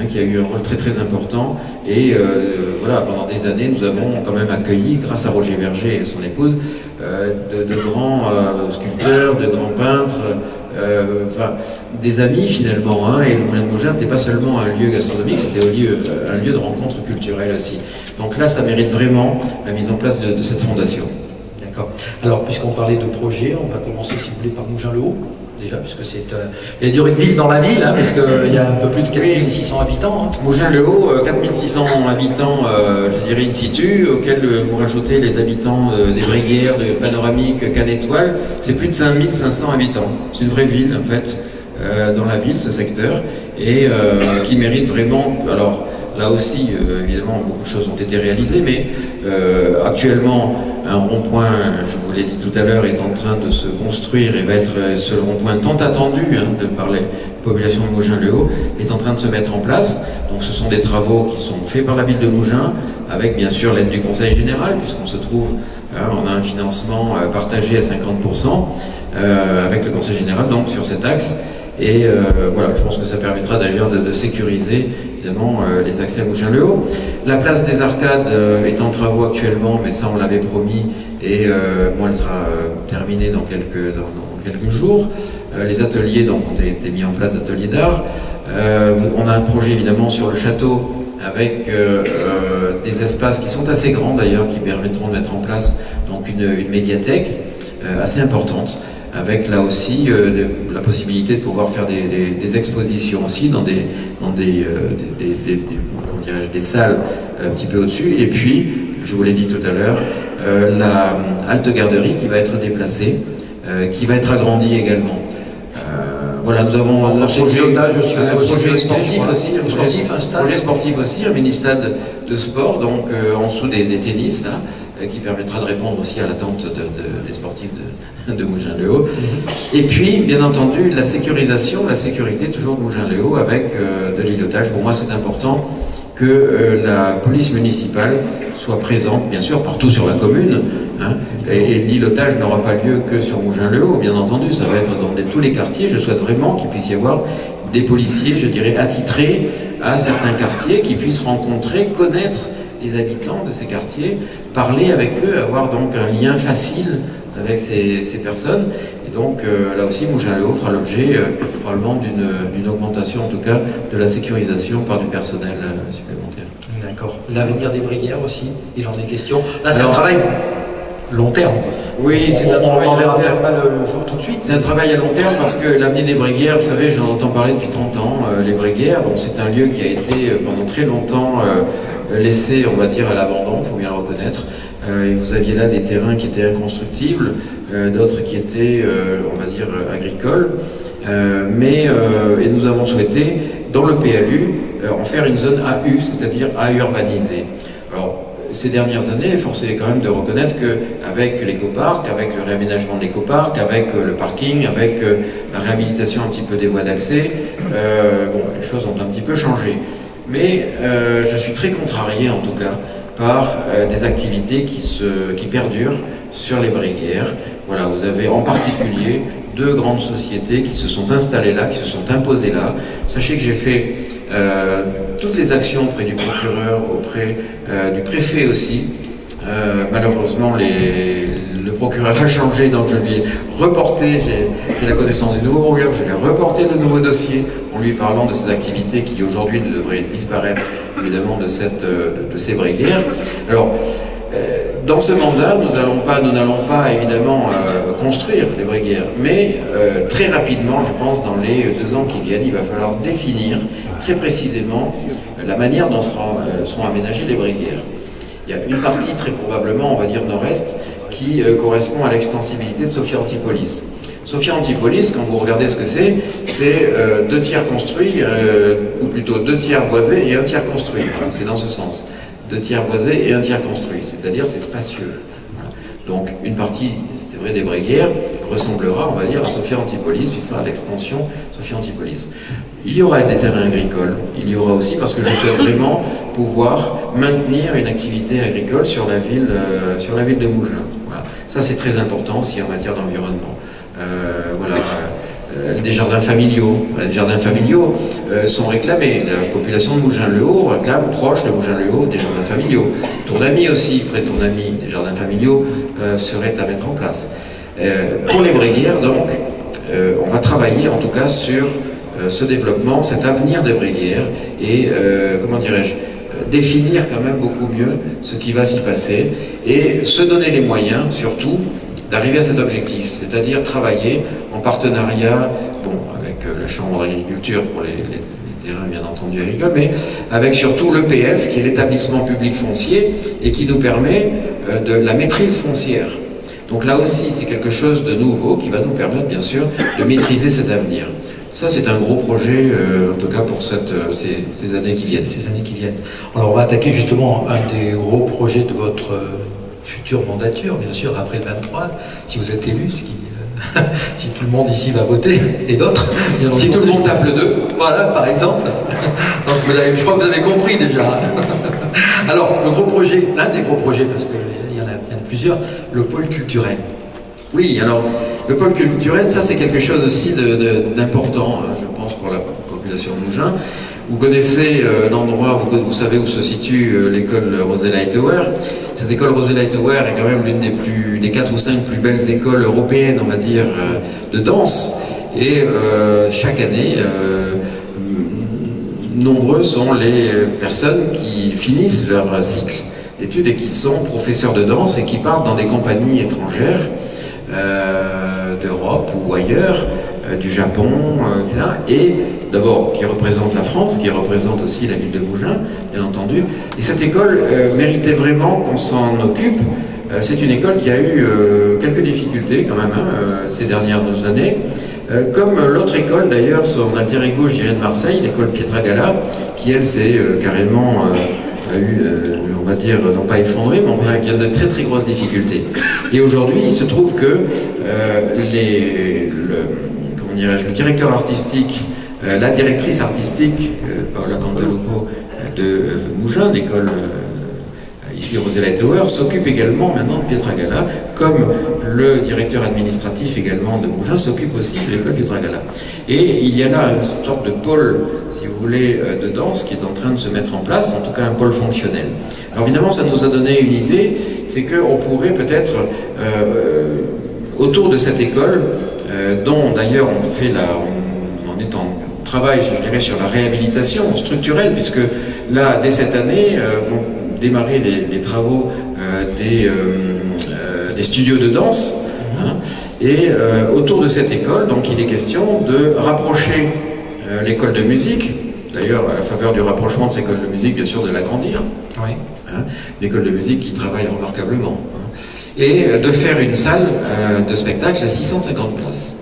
qui a eu un rôle très très important. Et voilà, pendant des années, nous avons quand même accueilli, grâce à Roger Verger et son épouse, de grands sculpteurs, de grands peintres, des amis finalement. Et le moulin de Mougins n'était pas seulement un lieu gastronomique, c'était un lieu de rencontre culturelle aussi. Donc là, ça mérite vraiment la mise en place de cette fondation. D'accord. Alors, puisqu'on parlait de projet, on va commencer, si vous voulez, par Mougins-le-Haut, déjà, puisque c'est il y a une ville dans la ville, puisqu'il y a un peu plus de 4600 habitants. Mougins-le-Haut, 4600 habitants, je dirais in situ, auxquels vous rajoutez les habitants des Bréguières, de Panoramique, Cannes-Étoile, c'est plus de 5500 habitants. C'est une vraie ville, en fait, dans la ville, ce secteur, et qui mérite vraiment. Alors, là aussi, évidemment, beaucoup de choses ont été réalisées, mais actuellement, un rond-point, je vous l'ai dit tout à l'heure, est en train de se construire et va être ce rond-point tant attendu par les populations de Mougins-le-Haut, est en train de se mettre en place. Donc ce sont des travaux qui sont faits par la ville de Mougins, avec bien sûr l'aide du Conseil général, puisqu'on se trouve, on a un financement partagé à 50% avec le Conseil général, donc sur cet axe. Et voilà, je pense que ça permettra d'ailleurs de sécuriser évidemment les accès à Mougins-le-Haut. La place des Arcades est en travaux actuellement, mais ça on l'avait promis, et bon, elle sera terminée dans quelques jours. Les ateliers donc ont été mis en place, ateliers d'art. On a un projet évidemment sur le château, avec des espaces qui sont assez grands d'ailleurs, qui permettront de mettre en place donc une médiathèque assez importante, avec là aussi la possibilité de pouvoir faire des expositions aussi dans des salles un petit peu au-dessus. Et puis, je vous l'ai dit tout à l'heure, la halte garderie qui va être déplacée, qui va être agrandie également. Voilà, nous avons un projet sportif aussi, un mini-stade de sport, donc en dessous des tennis, là, qui permettra de répondre aussi à l'attente des sportifs de Mougins-le-Haut. Et puis, bien entendu, la sécurité toujours de Mougins-le-Haut avec de l'îlotage. Pour moi, c'est important que la police municipale soit présente, bien sûr, partout sur la commune. Et l'îlotage n'aura pas lieu que sur Mougins-le-Haut, bien entendu, ça va être dans tous les quartiers. Je souhaite vraiment qu'il puisse y avoir des policiers, je dirais, attitrés à certains quartiers, qui puissent rencontrer, connaître les habitants de ces quartiers, parler avec eux, avoir donc un lien facile avec ces personnes. Et donc là aussi, Mougins-le-Haut fera l'objet probablement d'une augmentation, en tout cas, de la sécurisation par du personnel supplémentaire. D'accord. L'avenir des Bréguières aussi, il en est question. Là, c'est un travail long terme. Oui, c'est un travail on verra à long terme. peut-être pas le jour tout de suite. C'est un travail à long terme, parce que l'avenir des Bréguières, vous savez, j'en entends parler depuis 30 ans. Les Bréguières, bon, c'est un lieu qui a été pendant très longtemps laissé, on va dire, à l'abandon, il faut bien le reconnaître. Et vous aviez là des terrains qui étaient inconstructibles, d'autres qui étaient, on va dire, agricoles. Et nous avons souhaité, dans le PLU, en faire une zone AU, c'est-à-dire à urbaniser. Alors, ces dernières années, force est quand même de reconnaître qu'avec l'écoparc, avec le réaménagement de l'écoparc, avec le parking, avec la réhabilitation un petit peu des voies d'accès, les choses ont un petit peu changé. Mais je suis très contrarié, en tout cas, par des activités qui perdurent sur les Bréguières. Voilà, vous avez en particulier 2 grandes sociétés qui se sont installées là, qui se sont imposées là. Sachez que j'ai fait toutes les actions auprès du procureur, auprès du préfet aussi. Malheureusement, le procureur a changé, donc je lui ai reporté, j'ai la connaissance du nouveau procureur, je lui ai reporté le nouveau dossier en lui parlant de ces activités qui aujourd'hui ne devraient disparaître évidemment de ces Bréguières. Alors, Dans ce mandat, nous n'allons pas évidemment construire les bréguières, mais très rapidement, je pense, dans les 2 ans qui viennent, il va falloir définir très précisément la manière dont seront aménagées les bréguières. Il y a une partie, très probablement, on va dire nord-est, qui correspond à l'extensibilité de Sophia Antipolis. Sophia Antipolis, quand vous regardez ce que c'est 2 tiers construits, ou plutôt 2 tiers boisés et 1 tiers construit. Voilà, c'est dans ce sens. 2 tiers boisés et 1 tiers construit, c'est-à-dire c'est spacieux. Voilà. Donc une partie, c'est vrai, des bréguières ressemblera, on va dire, à Sophia Antipolis, puis ça sera l'extension Sophia Antipolis. Il y aura des terrains agricoles, il y aura aussi, parce que je souhaite vraiment pouvoir maintenir une activité agricole sur la ville de Mougins. Voilà. Ça c'est très important aussi en matière d'environnement. Voilà. Des jardins familiaux. Les jardins familiaux sont réclamés. La population de Mougins-le-Haut réclame, proche de Mougins-le-Haut, des jardins familiaux. Tournamy aussi, près de Tournamy, des jardins familiaux seraient à mettre en place. Pour les bréguières, donc, on va travailler en tout cas sur ce développement, cet avenir des bréguières et, comment dirais-je, définir quand même beaucoup mieux ce qui va s'y passer et se donner les moyens, surtout, d'arriver à cet objectif, c'est-à-dire travailler en partenariat, bon, avec la Chambre d'agriculture pour les terrains bien entendu agricoles, mais avec surtout l'EPF, qui est l'établissement public foncier, et qui nous permet de la maîtrise foncière. Donc là aussi, c'est quelque chose de nouveau qui va nous permettre, bien sûr, de maîtriser cet avenir. Ça, c'est un gros projet, en tout cas pour ces années qui viennent. Ces années qui viennent. Alors, on va attaquer justement un des gros projets de votre future mandature, bien sûr, après le 23, si vous êtes élu, ce qui, si tout le monde ici va voter, et d'autres. Si tout le monde tape le 2. Voilà, par exemple. Donc, je crois que vous avez compris déjà. Alors, le gros projet, l'un des gros projets, parce qu'il y en a plusieurs, le pôle culturel. Oui, alors, le pôle culturel, ça c'est quelque chose aussi d'important, je pense, pour la population de Mougins. Vous connaissez l'endroit, vous savez où se situe l'école Rosella Hightower. Cette école Rosella Hightower est quand même l'une des 4 ou 5 plus belles écoles européennes, on va dire, de danse. Et chaque année, nombreux sont les personnes qui finissent leur cycle d'études et qui sont professeurs de danse et qui partent dans des compagnies étrangères d'Europe ou ailleurs, du Japon, etc. Et d'abord qui représente la France, qui représente aussi la ville de Mougins, bien entendu. Et cette école méritait vraiment qu'on s'en occupe. C'est une école qui a eu quelques difficultés quand même ces dernières années. Comme l'autre école d'ailleurs, son alter ego, je dirais, de Marseille, l'école Pietragala, qui elle s'est carrément a eu, on va dire, non pas effondré, mais enfin, il y a de très très grosses difficultés. Et aujourd'hui, il se trouve que le directeur artistique, la directrice artistique, Paola Cantalupo de Mougins, l'école ici Rosella Hightower, s'occupe également maintenant de Pietragala, comme le directeur administratif également de Mougins s'occupe aussi de l'école Pietragala. Et il y a là une sorte de pôle, si vous voulez, de danse qui est en train de se mettre en place, en tout cas un pôle fonctionnel. Alors évidemment, ça nous a donné une idée, c'est qu'on pourrait peut-être, autour de cette école, dont d'ailleurs on est en travail, je dirais, sur la réhabilitation structurelle, puisque là, dès cette année, vont démarrer les travaux des studios de danse. Hein, et autour de cette école, donc, il est question de rapprocher l'école de musique, d'ailleurs à la faveur du rapprochement de cette école de musique, bien sûr, de l'agrandir. Oui. Hein, l'école de musique qui travaille remarquablement. Hein, et de faire une salle de spectacle à 650 places.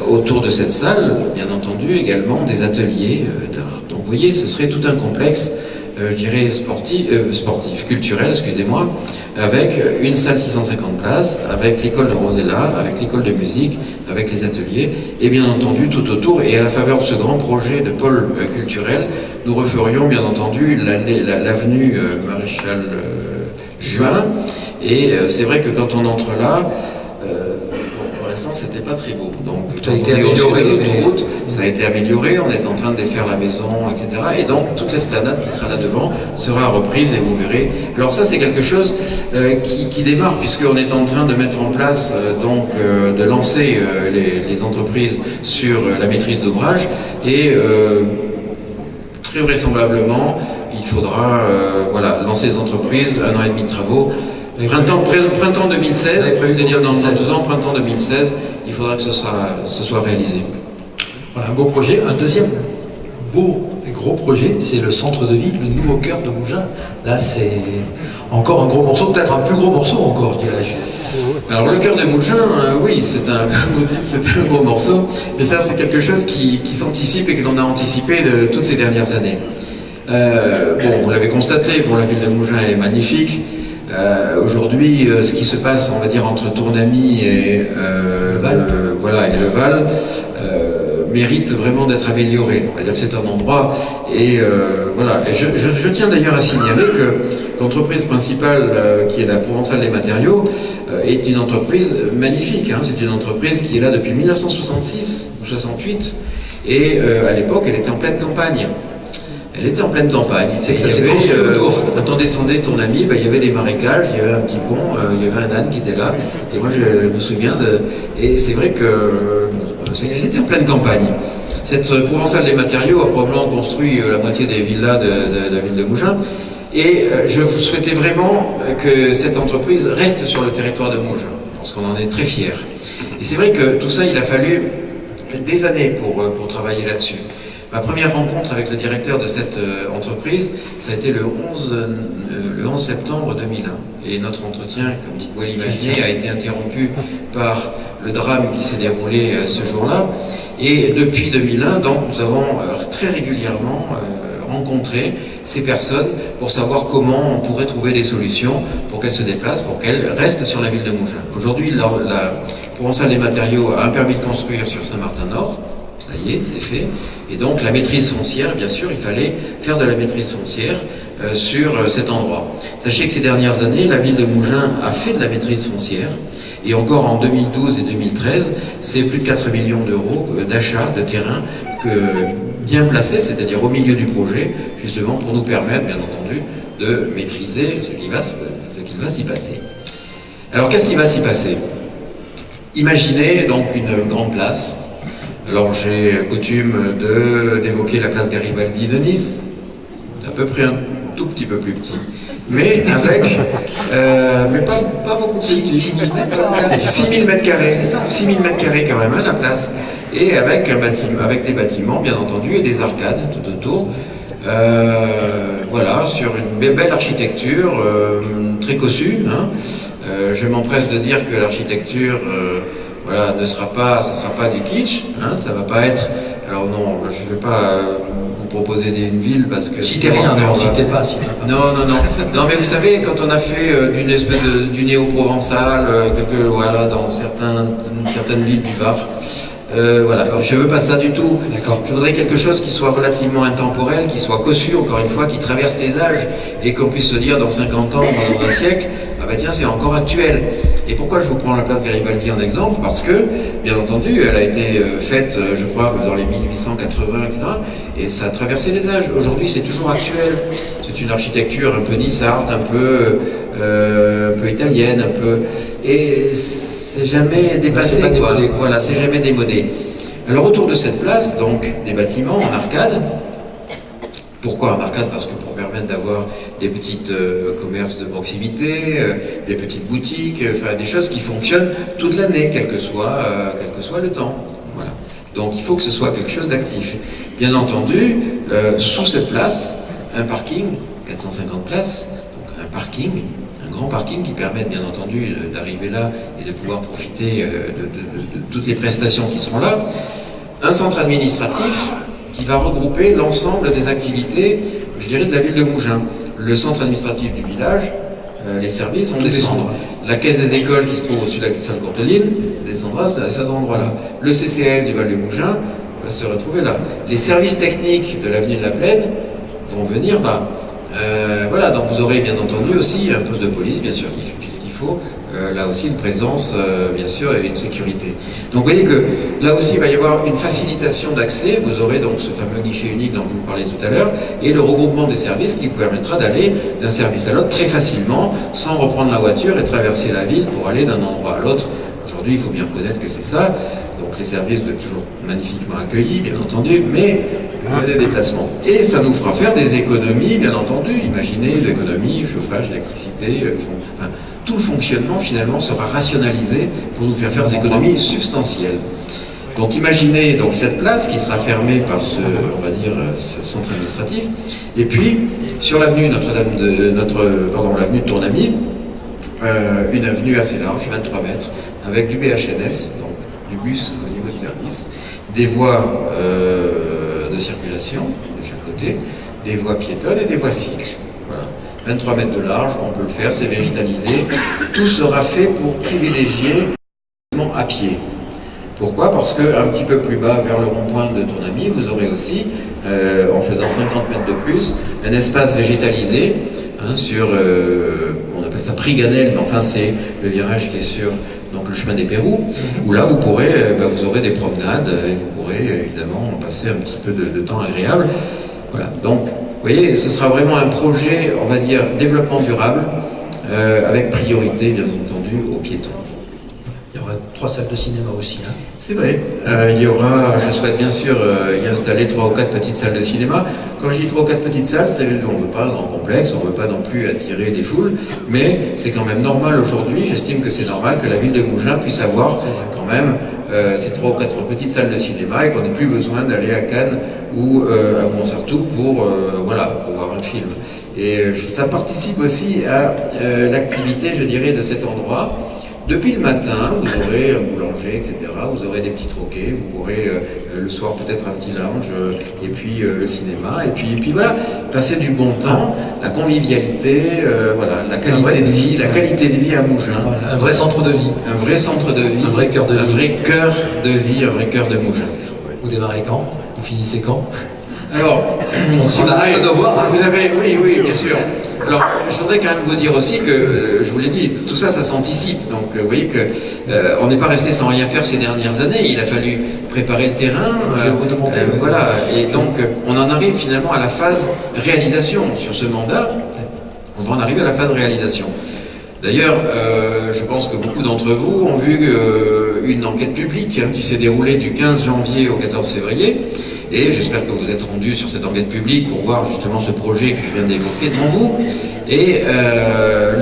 Autour de cette salle, bien entendu, également des ateliers d'art. Donc vous voyez, ce serait tout un complexe, je dirais, sportif, culturel, excusez-moi, avec une salle 650 places, avec l'école de Rosella, avec l'école de musique, avec les ateliers, et bien entendu tout autour, et à la faveur de ce grand projet de pôle culturel, nous referions bien entendu l'avenue Maréchal Juin, et c'est vrai que quand on entre là, pour l'instant c'était pas très beau. Donc ça a été amélioré, ça a été amélioré, on est en train de défaire la maison, etc. Et donc toute l'esplanade qui sera là devant sera reprise et vous verrez. Alors ça c'est quelque chose qui démarre puisqu'on est en train de mettre en place, de lancer les entreprises sur la maîtrise d'ouvrage et très vraisemblablement, il faudra voilà, lancer les entreprises, 1 an et demi de travaux. Printemps 2016, c'est-à-dire dans 2 ans, printemps 2016, il faudra que ce soit réalisé. Voilà, un beau projet. Un deuxième beau et gros projet, c'est le centre de vie, le nouveau cœur de Mougins. Là, c'est encore un gros morceau, peut-être un plus gros morceau encore, dirais-je. Alors le cœur de Mougins, oui, c'est un gros morceau, et ça c'est quelque chose qui s'anticipe et que l'on a anticipé de toutes ces dernières années. Bon, vous l'avez constaté, bon, la ville de Mougins est magnifique. Aujourd'hui, ce qui se passe, on va dire, entre Tournamy et voilà, et le Val, mérite vraiment d'être amélioré. On va dire que c'est un endroit, et voilà. Et je tiens d'ailleurs à signaler que l'entreprise principale, qui est la Provençale des Matériaux, est une entreprise magnifique. Hein. C'est une entreprise qui est là depuis 1966 ou 68, et à l'époque, elle était en pleine campagne. Elle était en pleine campagne. C'est que ça s'est construit autour. Quand on descendait Tournamy, il y avait des marécages, il y avait un petit pont, il y avait un âne qui était là. Et moi, je me souviens de... Et c'est vrai qu'elle était en pleine campagne. Cette Provençale des Matériaux a probablement construit la moitié des villas de la ville de Mougins. Et je vous souhaitais vraiment que cette entreprise reste sur le territoire de Mougins, parce qu'on en est très fiers. Et c'est vrai que tout ça, il a fallu des années pour travailler là-dessus. Ma première rencontre avec le directeur de cette entreprise, ça a été le 11 septembre 2001. Et notre entretien, comme vous pouvez l'imaginer, a été interrompu par le drame qui s'est déroulé ce jour-là. Et depuis 2001, donc, nous avons très régulièrement rencontré ces personnes pour savoir comment on pourrait trouver des solutions pour qu'elles se déplacent, pour qu'elles restent sur la ville de Mougins. Aujourd'hui, la Provençale des Matériaux a un permis de construire sur Saint-Martin-Nord. Ça y est, c'est fait. Et donc la maîtrise foncière, bien sûr, il fallait faire de la maîtrise foncière sur cet endroit. Sachez que ces dernières années, la ville de Mougins a fait de la maîtrise foncière. Et encore en 2012 et 2013, c'est plus de 4 millions d'euros d'achat de terrain bien placés, c'est-à-dire au milieu du projet, justement pour nous permettre, bien entendu, de maîtriser ce qui va s'y passer. Alors qu'est-ce qui va s'y passer? Imaginez donc une grande place. Alors j'ai coutume d'évoquer la place Garibaldi de Nice, à peu près un tout petit peu plus petit, mais avec, mais pas beaucoup plus petit, 6000 mètres carrés, 6000 mètres carrés quand même, hein, la place, et avec des bâtiments bien entendu et des arcades tout autour. Voilà, sur une belle architecture très cossue. Hein. Je m'empresse de dire que l'architecture voilà, ça sera pas du kitsch, hein, ça va pas être. Alors non, je ne vais pas vous proposer une ville parce que. Citez rien, non, citez pas. Non, mais vous savez, quand on a fait d'une espèce du néo-provençal, voilà, dans certaines villes du Var. Voilà, je veux pas ça du tout. Je voudrais quelque chose qui soit relativement intemporel, qui soit cossu, encore une fois, qui traverse les âges et qu'on puisse se dire dans 50 ans ou dans un siècle, ah bah tiens, c'est encore actuel. Et pourquoi je vous prends la place Garibaldi en exemple? Parce que, bien entendu, elle a été faite, je crois, dans les 1880, etc. Et ça a traversé les âges. Aujourd'hui, c'est toujours actuel. C'est une architecture un peu nissarde, un peu italienne, un peu... Et c'est jamais dépassé, quoi. Voilà, c'est jamais démodé. Alors autour de cette place, donc, des bâtiments en arcade. Pourquoi en arcade? Parce que pour permettre d'avoir des petits commerces de proximité, des petites boutiques, enfin des choses qui fonctionnent toute l'année, quel que soit le temps. Voilà. Donc il faut que ce soit quelque chose d'actif. Bien entendu, sous cette place, un parking, 450 places, donc un parking, un grand parking qui permet bien entendu d'arriver là et de pouvoir profiter de toutes les prestations qui seront là. Un centre administratif qui va regrouper l'ensemble des activités, je dirais, de la ville de Mougins. Le centre administratif du village, les services vont descendre. La caisse des écoles qui se trouve au-dessus de la salle Courteline descendra à cet endroit-là. Le CCAS du Val de Mougins va se retrouver là. Les services techniques de l'avenue de la Plaine vont venir là. Voilà, donc vous aurez bien entendu aussi un poste de police, bien sûr, puisqu'il faut là aussi une présence, bien sûr, et une sécurité. Donc vous voyez que là aussi il va y avoir une facilitation d'accès. Vous aurez donc ce fameux guichet unique dont je vous parlais tout à l'heure, et le regroupement des services qui vous permettra d'aller d'un service à l'autre très facilement, sans reprendre la voiture et traverser la ville pour aller d'un endroit à l'autre. Aujourd'hui, il faut bien reconnaître que c'est ça. Donc donc les services doivent être toujours magnifiquement accueillis, bien entendu, mais il y a des déplacements. Et ça nous fera faire des économies, bien entendu. Imaginez les économies, chauffage, électricité, enfin, tout le fonctionnement finalement sera rationalisé pour nous faire des économies substantielles. Donc imaginez donc cette place qui sera fermée par ce, on va dire, ce centre administratif. Et puis sur l'avenue l'avenue de Tournamy, une avenue assez large, 23 mètres, avec du BHNS, donc du bus au niveau de service, des voies de circulation de chaque côté, des voies piétonnes et des voies cycles. Voilà. 23 mètres de large, on peut le faire, c'est végétalisé. Tout sera fait pour privilégier à pied. Pourquoi? Parce qu'un petit peu plus bas, vers le rond-point de Tournamy, vous aurez aussi, en faisant 50 mètres de plus, un espace végétalisé sur, on appelle ça Priganel, mais enfin c'est le virage qui est sur donc, le chemin des Pérous, où là vous pourrez, vous aurez des promenades et vous pourrez évidemment passer un petit peu de temps agréable. Voilà. Donc, vous voyez, ce sera vraiment un projet, on va dire, développement durable, avec priorité, bien entendu, aux piétons. Il y aura 3 salles de cinéma aussi. Hein. C'est vrai. Il y aura, je souhaite bien sûr y installer 3 ou 4 petites salles de cinéma. Quand je dis 3 ou 4 petites salles, on ne veut pas un grand complexe, on ne veut pas non plus attirer des foules, mais c'est quand même normal aujourd'hui, j'estime que c'est normal que la ville de Mougins puisse avoir quand même ces 3 ou 4 petites salles de cinéma et qu'on n'ait plus besoin d'aller à Cannes ou à Montsartou pour voir un film. Et ça participe aussi à l'activité, je dirais, de cet endroit. Depuis le matin, vous aurez un boulanger, etc. Vous aurez des petits troquets, vous pourrez le soir peut-être un petit lounge, et puis le cinéma, et puis voilà, passer du bon temps, la convivialité, voilà, la qualité de vie à Mougins. Un vrai centre de vie. Un vrai centre de vie. Un vrai cœur de vie. Un vrai cœur de vie, un vrai cœur de Mougins. Vous démarrez quand? Vous finissez quand? Alors, on arrête de voir. Hein. Vous avez, oui, bien sûr. Alors, je voudrais quand même vous dire aussi que, je vous l'ai dit, tout ça, ça s'anticipe. Donc, vous voyez que on n'est pas resté sans rien faire ces dernières années. Il a fallu préparer le terrain. Voilà. Et donc, on en arrive finalement à la phase réalisation sur ce mandat. On va en arriver à la phase réalisation. D'ailleurs, je pense que beaucoup d'entre vous ont vu une enquête publique qui s'est déroulée du 15 janvier au 14 février. Et j'espère que vous êtes rendus sur cette enquête publique pour voir justement ce projet que je viens d'évoquer devant vous. Et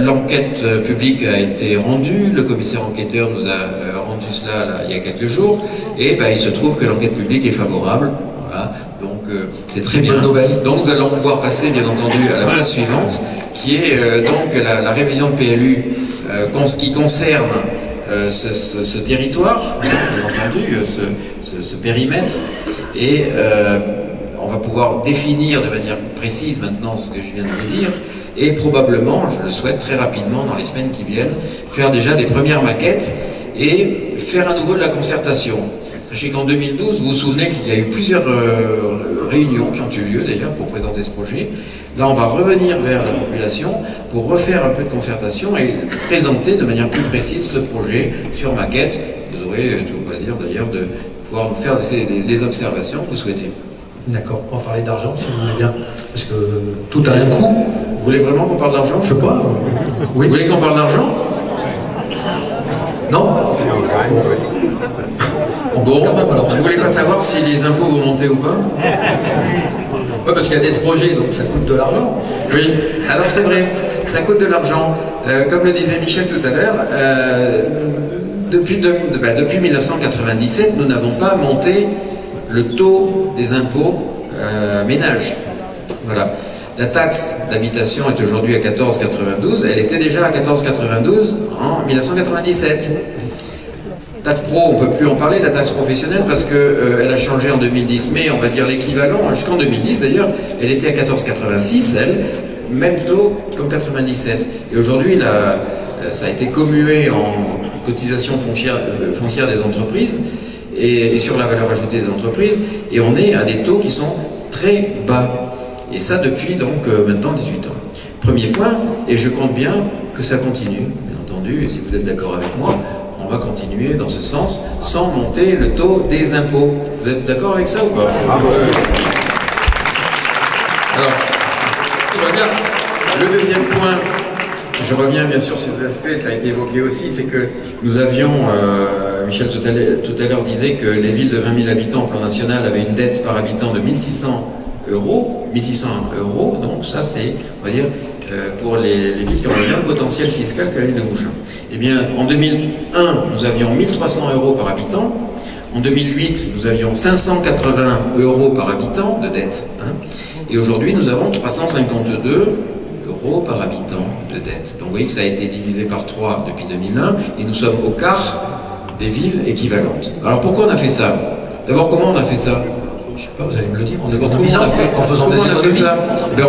l'enquête publique a été rendue, le commissaire enquêteur nous a rendu cela là, il y a quelques jours, et il se trouve que l'enquête publique est favorable. Voilà. Donc c'est très bien. Donc nous allons pouvoir passer bien entendu à la phase suivante, qui est donc la révision de PLU ce qui concerne ce territoire, bien entendu, ce périmètre. Et on va pouvoir définir de manière précise maintenant ce que je viens de vous dire et probablement, je le souhaite très rapidement dans les semaines qui viennent, faire déjà des premières maquettes et faire à nouveau de la concertation. Sachez qu'en 2012, vous vous souvenez qu'il y a eu plusieurs réunions qui ont eu lieu d'ailleurs pour présenter ce projet. Là, on va revenir vers la population pour refaire un peu de concertation et présenter de manière plus précise ce projet sur maquette. Vous aurez tout le plaisir d'ailleurs de pouvoir faire les observations que vous souhaitez. D'accord, on va parler d'argent si vous voulez bien, parce que tout a un coût. Vous voulez vraiment qu'on parle d'argent? Je sais pas. Oui. Vous voulez qu'on parle d'argent? Non. Bon, alors, vous voulez pas savoir si les impôts vont monter ou pas? Oui, parce qu'il y a des projets, donc ça coûte de l'argent. Oui, alors c'est vrai, ça coûte de l'argent. Comme le disait Michel tout à l'heure, depuis 1997, nous n'avons pas monté le taux des impôts ménages. Voilà. La taxe d'habitation est aujourd'hui à 14,92. Elle était déjà à 14,92 en 1997. Taxe pro, on ne peut plus en parler, la taxe professionnelle, parce qu'elle a changé en 2010. Mais on va dire l'équivalent, jusqu'en 2010 d'ailleurs, elle était à 14,86, elle, même taux qu'en 97. Et aujourd'hui, ça a été commué en cotisation foncière des entreprises et sur la valeur ajoutée des entreprises, et on est à des taux qui sont très bas. Et ça depuis donc maintenant 18 ans. Premier point, et je compte bien que ça continue, bien entendu, et si vous êtes d'accord avec moi, on va continuer dans ce sens, sans monter le taux des impôts. Vous êtes d'accord avec ça ou pas? Alors, le deuxième point, je reviens bien sûr sur ces aspects, ça a été évoqué aussi, c'est que nous avions Michel tout à l'heure disait que les villes de 20 000 habitants au plan national avaient une dette par habitant de 1600 euros. 1600 euros, donc ça c'est, on va dire, pour les villes qui ont le même potentiel fiscal que la ville de Mougins. Eh bien, en 2001, nous avions 1300 euros par habitant. En 2008, nous avions 580 euros par habitant de dette. Hein, et aujourd'hui, nous avons 352 euros par habitant de dette. Donc vous voyez que ça a été divisé par 3 depuis 2001 et nous sommes au quart des villes équivalentes. Alors pourquoi on a fait ça? D'abord, comment on a fait ça? Je sais pas, vous allez me le dire. En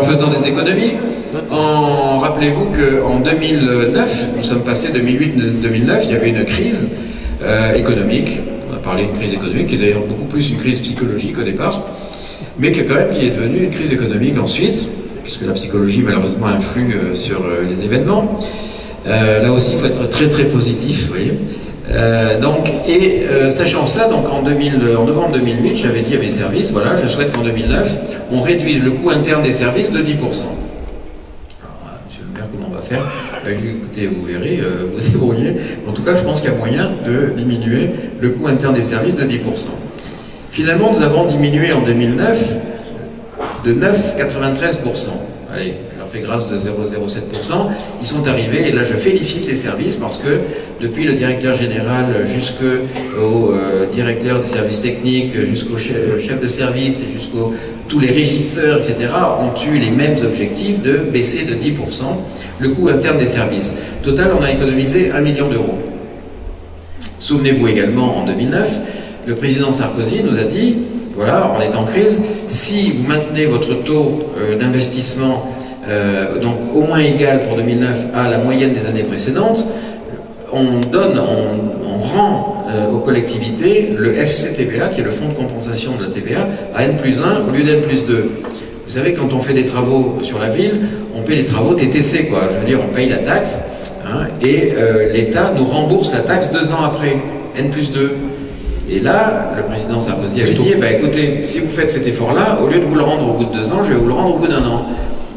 faisant des économies. Rappelez-vous qu'en 2009, nous sommes passés 2008-2009, il y avait une crise économique. On a parlé d'une crise économique, qui est d'ailleurs beaucoup plus une crise psychologique au départ, mais qui est devenue une crise économique ensuite, puisque la psychologie malheureusement influe sur les événements. Là aussi, il faut être très très positif, vous voyez. Sachant ça, donc en novembre 2008, j'avais dit à mes services, voilà, je souhaite qu'en 2009, on réduise le coût interne des services de 10%. Alors, monsieur le maire, comment on va faire? Écoutez, vous verrez, vous débrouillez. En tout cas, je pense qu'il y a moyen de diminuer le coût interne des services de 10%. Finalement, nous avons diminué en 2009 de 9,93%. Allez, je leur fais grâce de 0,07%. Ils sont arrivés, et là je félicite les services parce que depuis le directeur général jusqu'au directeur des services techniques, jusqu'au chef de service et jusqu'au tous les régisseurs, etc., ont eu les mêmes objectifs de baisser de 10% le coût interne des services. Total, on a économisé 1 million d'euros. Souvenez-vous également, en 2009, le président Sarkozy nous a dit, voilà, on est en crise, si vous maintenez votre taux d'investissement donc au moins égal pour 2009 à la moyenne des années précédentes, on rend aux collectivités le FCTVA, qui est le fonds de compensation de la TVA, à N+1 au lieu d'N+2. Vous savez, quand on fait des travaux sur la ville, on paie les travaux TTC, quoi. Je veux dire, on paye la taxe, hein, et l'État nous rembourse la taxe 2 ans après, N+2. Et là, le président Sarkozy avait dit, écoutez, si vous faites cet effort-là, au lieu de vous le rendre au bout de 2 ans, je vais vous le rendre au bout d'1 an.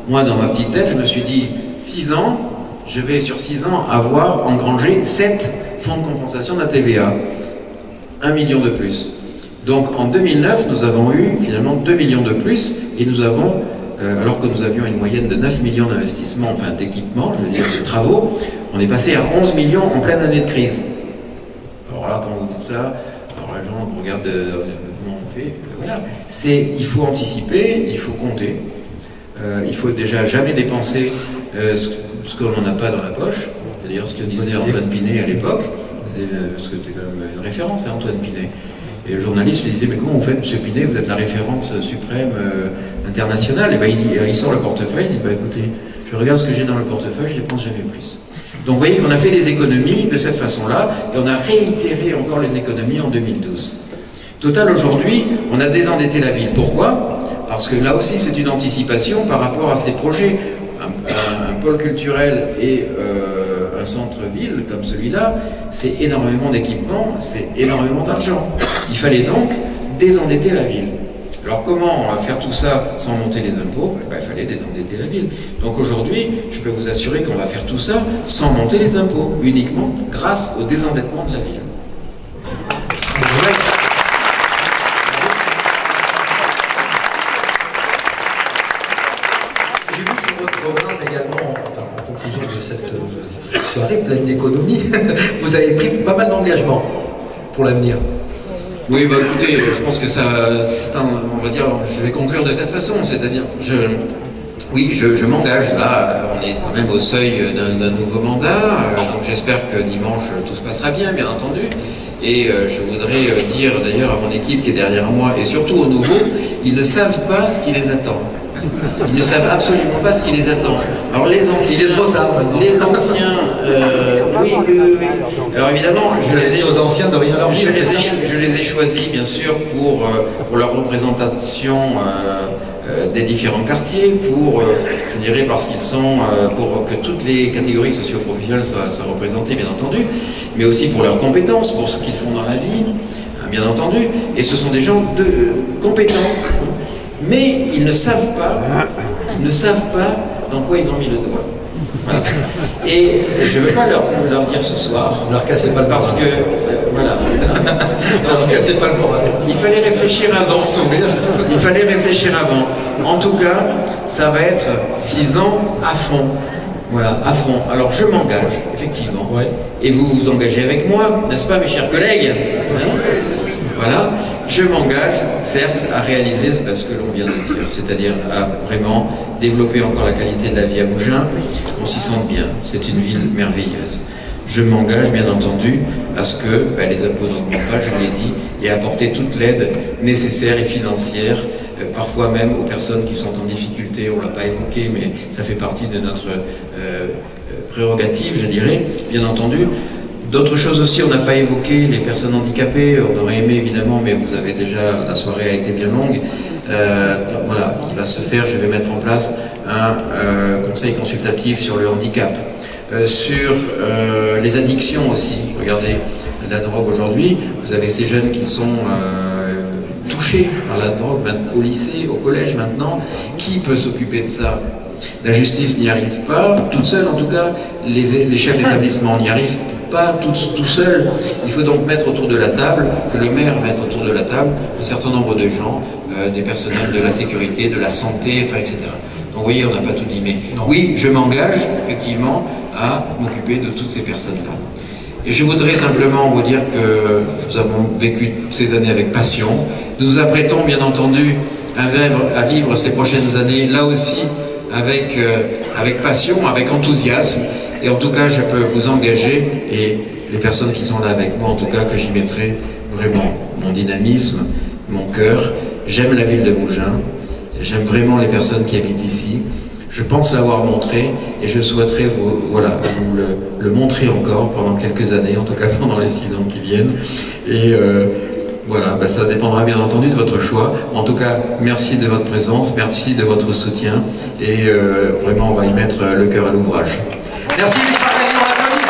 Moi, dans ma petite tête, je me suis dit, 6 ans, je vais sur 6 ans avoir engrangé 7 fonds de compensation de la TVA. 1 million de plus. Donc en 2009, nous avons eu finalement 2 millions de plus, et nous avons, alors que nous avions une moyenne de 9 millions d'investissements, enfin d'équipements, je veux dire de travaux, on est passé à 11 millions en pleine année de crise. Alors là, quand vous dites ça, alors les gens regardent comment on fait, voilà. Il faut anticiper, il faut compter. Il faut déjà jamais dépenser ce que l'on n'a pas dans la poche. C'est-à-dire ce que disait Antoine Pinet à l'époque, parce que c'était quand même une référence, hein, Antoine Pinet. Et le journaliste lui disait, mais comment vous faites, monsieur Pinet, vous êtes la référence suprême internationale? Et ben il sort le portefeuille, il dit, écoutez, je regarde ce que j'ai dans le portefeuille, je ne dépense jamais plus. Donc vous voyez qu'on a fait des économies de cette façon-là, et on a réitéré encore les économies en 2012. Total, aujourd'hui, on a désendetté la ville. Pourquoi? Parce que là aussi, c'est une anticipation par rapport à ces projets. Un pôle culturel et un centre-ville comme celui-là, c'est énormément d'équipements, c'est énormément d'argent. Il fallait donc désendetter la ville. Alors comment faire tout ça sans monter les impôts? Il fallait désendetter la ville. Donc aujourd'hui, je peux vous assurer qu'on va faire tout ça sans monter les impôts, uniquement grâce au désendettement de la ville. Soirée pleine d'économie, vous avez pris pas mal d'engagements pour l'avenir. Oui, écoutez, je pense que ça, on va dire, je vais conclure de cette façon, c'est-à-dire, je m'engage là, on est quand même au seuil d'un nouveau mandat, donc j'espère que dimanche tout se passera bien, bien entendu, et je voudrais dire d'ailleurs à mon équipe qui est derrière moi, et surtout aux nouveaux, ils ne savent pas ce qui les attend. Ils ne savent absolument pas ce qui les attend. Alors les anciens, il est trop tard maintenant. Les anciens, oui. Alors évidemment, je les ai choisis bien sûr pour leur représentation des différents quartiers, je dirais parce qu'ils sont, pour que toutes les catégories socio-professionnelles soient représentées, bien entendu, mais aussi pour leurs compétences, pour ce qu'ils font dans la vie, bien entendu. Et ce sont des gens compétents. Mais ils ne savent pas dans quoi ils ont mis le doigt. Voilà. Et je ne veux pas leur dire ce soir, leur casser pas le parce que Voilà. Donc, c'est pas le moral. Il fallait réfléchir avant. Il fallait réfléchir avant. En tout cas, ça va être 6 ans à fond. Voilà, à fond. Alors je m'engage, effectivement. Ouais. Et vous vous engagez avec moi, n'est-ce pas, mes chers collègues, hein? Voilà, je m'engage, certes, à réaliser ce que l'on vient de dire, c'est-à-dire à vraiment développer encore la qualité de la vie à Mougins, qu'on s'y sente bien. C'est une ville merveilleuse. Je m'engage, bien entendu, à ce que les impôts n'augmentent pas, je l'ai dit, et à apporter toute l'aide nécessaire et financière, parfois même aux personnes qui sont en difficulté. On ne l'a pas évoqué, mais ça fait partie de notre prérogative, je dirais, bien entendu. D'autres choses aussi, on n'a pas évoqué les personnes handicapées, on aurait aimé évidemment, mais vous avez déjà, la soirée a été bien longue. Voilà, il va se faire, je vais mettre en place un conseil consultatif sur le handicap, sur les addictions aussi. Regardez, la drogue aujourd'hui, vous avez ces jeunes qui sont touchés par la drogue au lycée, au collège maintenant. Qui peut s'occuper de ça? La justice n'y arrive pas, toute seule en tout cas, les chefs d'établissement n'y arrivent pas tout seuls. Il faut donc mettre autour de la table, que le maire mette autour de la table un certain nombre de gens, des personnels de la sécurité, de la santé, enfin, etc. Donc vous voyez, on n'a pas tout dit, mais oui, je m'engage effectivement à m'occuper de toutes ces personnes-là. Et je voudrais simplement vous dire que nous avons vécu ces années avec passion. Nous nous apprêtons bien entendu à vivre ces prochaines années là aussi avec passion, avec enthousiasme. Et en tout cas, je peux vous engager, et les personnes qui sont là avec moi, en tout cas, que j'y mettrai vraiment mon dynamisme, mon cœur. J'aime la ville de Mougins, j'aime vraiment les personnes qui habitent ici. Je pense l'avoir montré, et je souhaiterais vous le montrer encore pendant quelques années, en tout cas pendant les 6 ans qui viennent. Et voilà, ça dépendra bien entendu de votre choix. En tout cas, merci de votre présence, merci de votre soutien, et vraiment on va y mettre le cœur à l'ouvrage. Merci, Michel, on l'applaudit.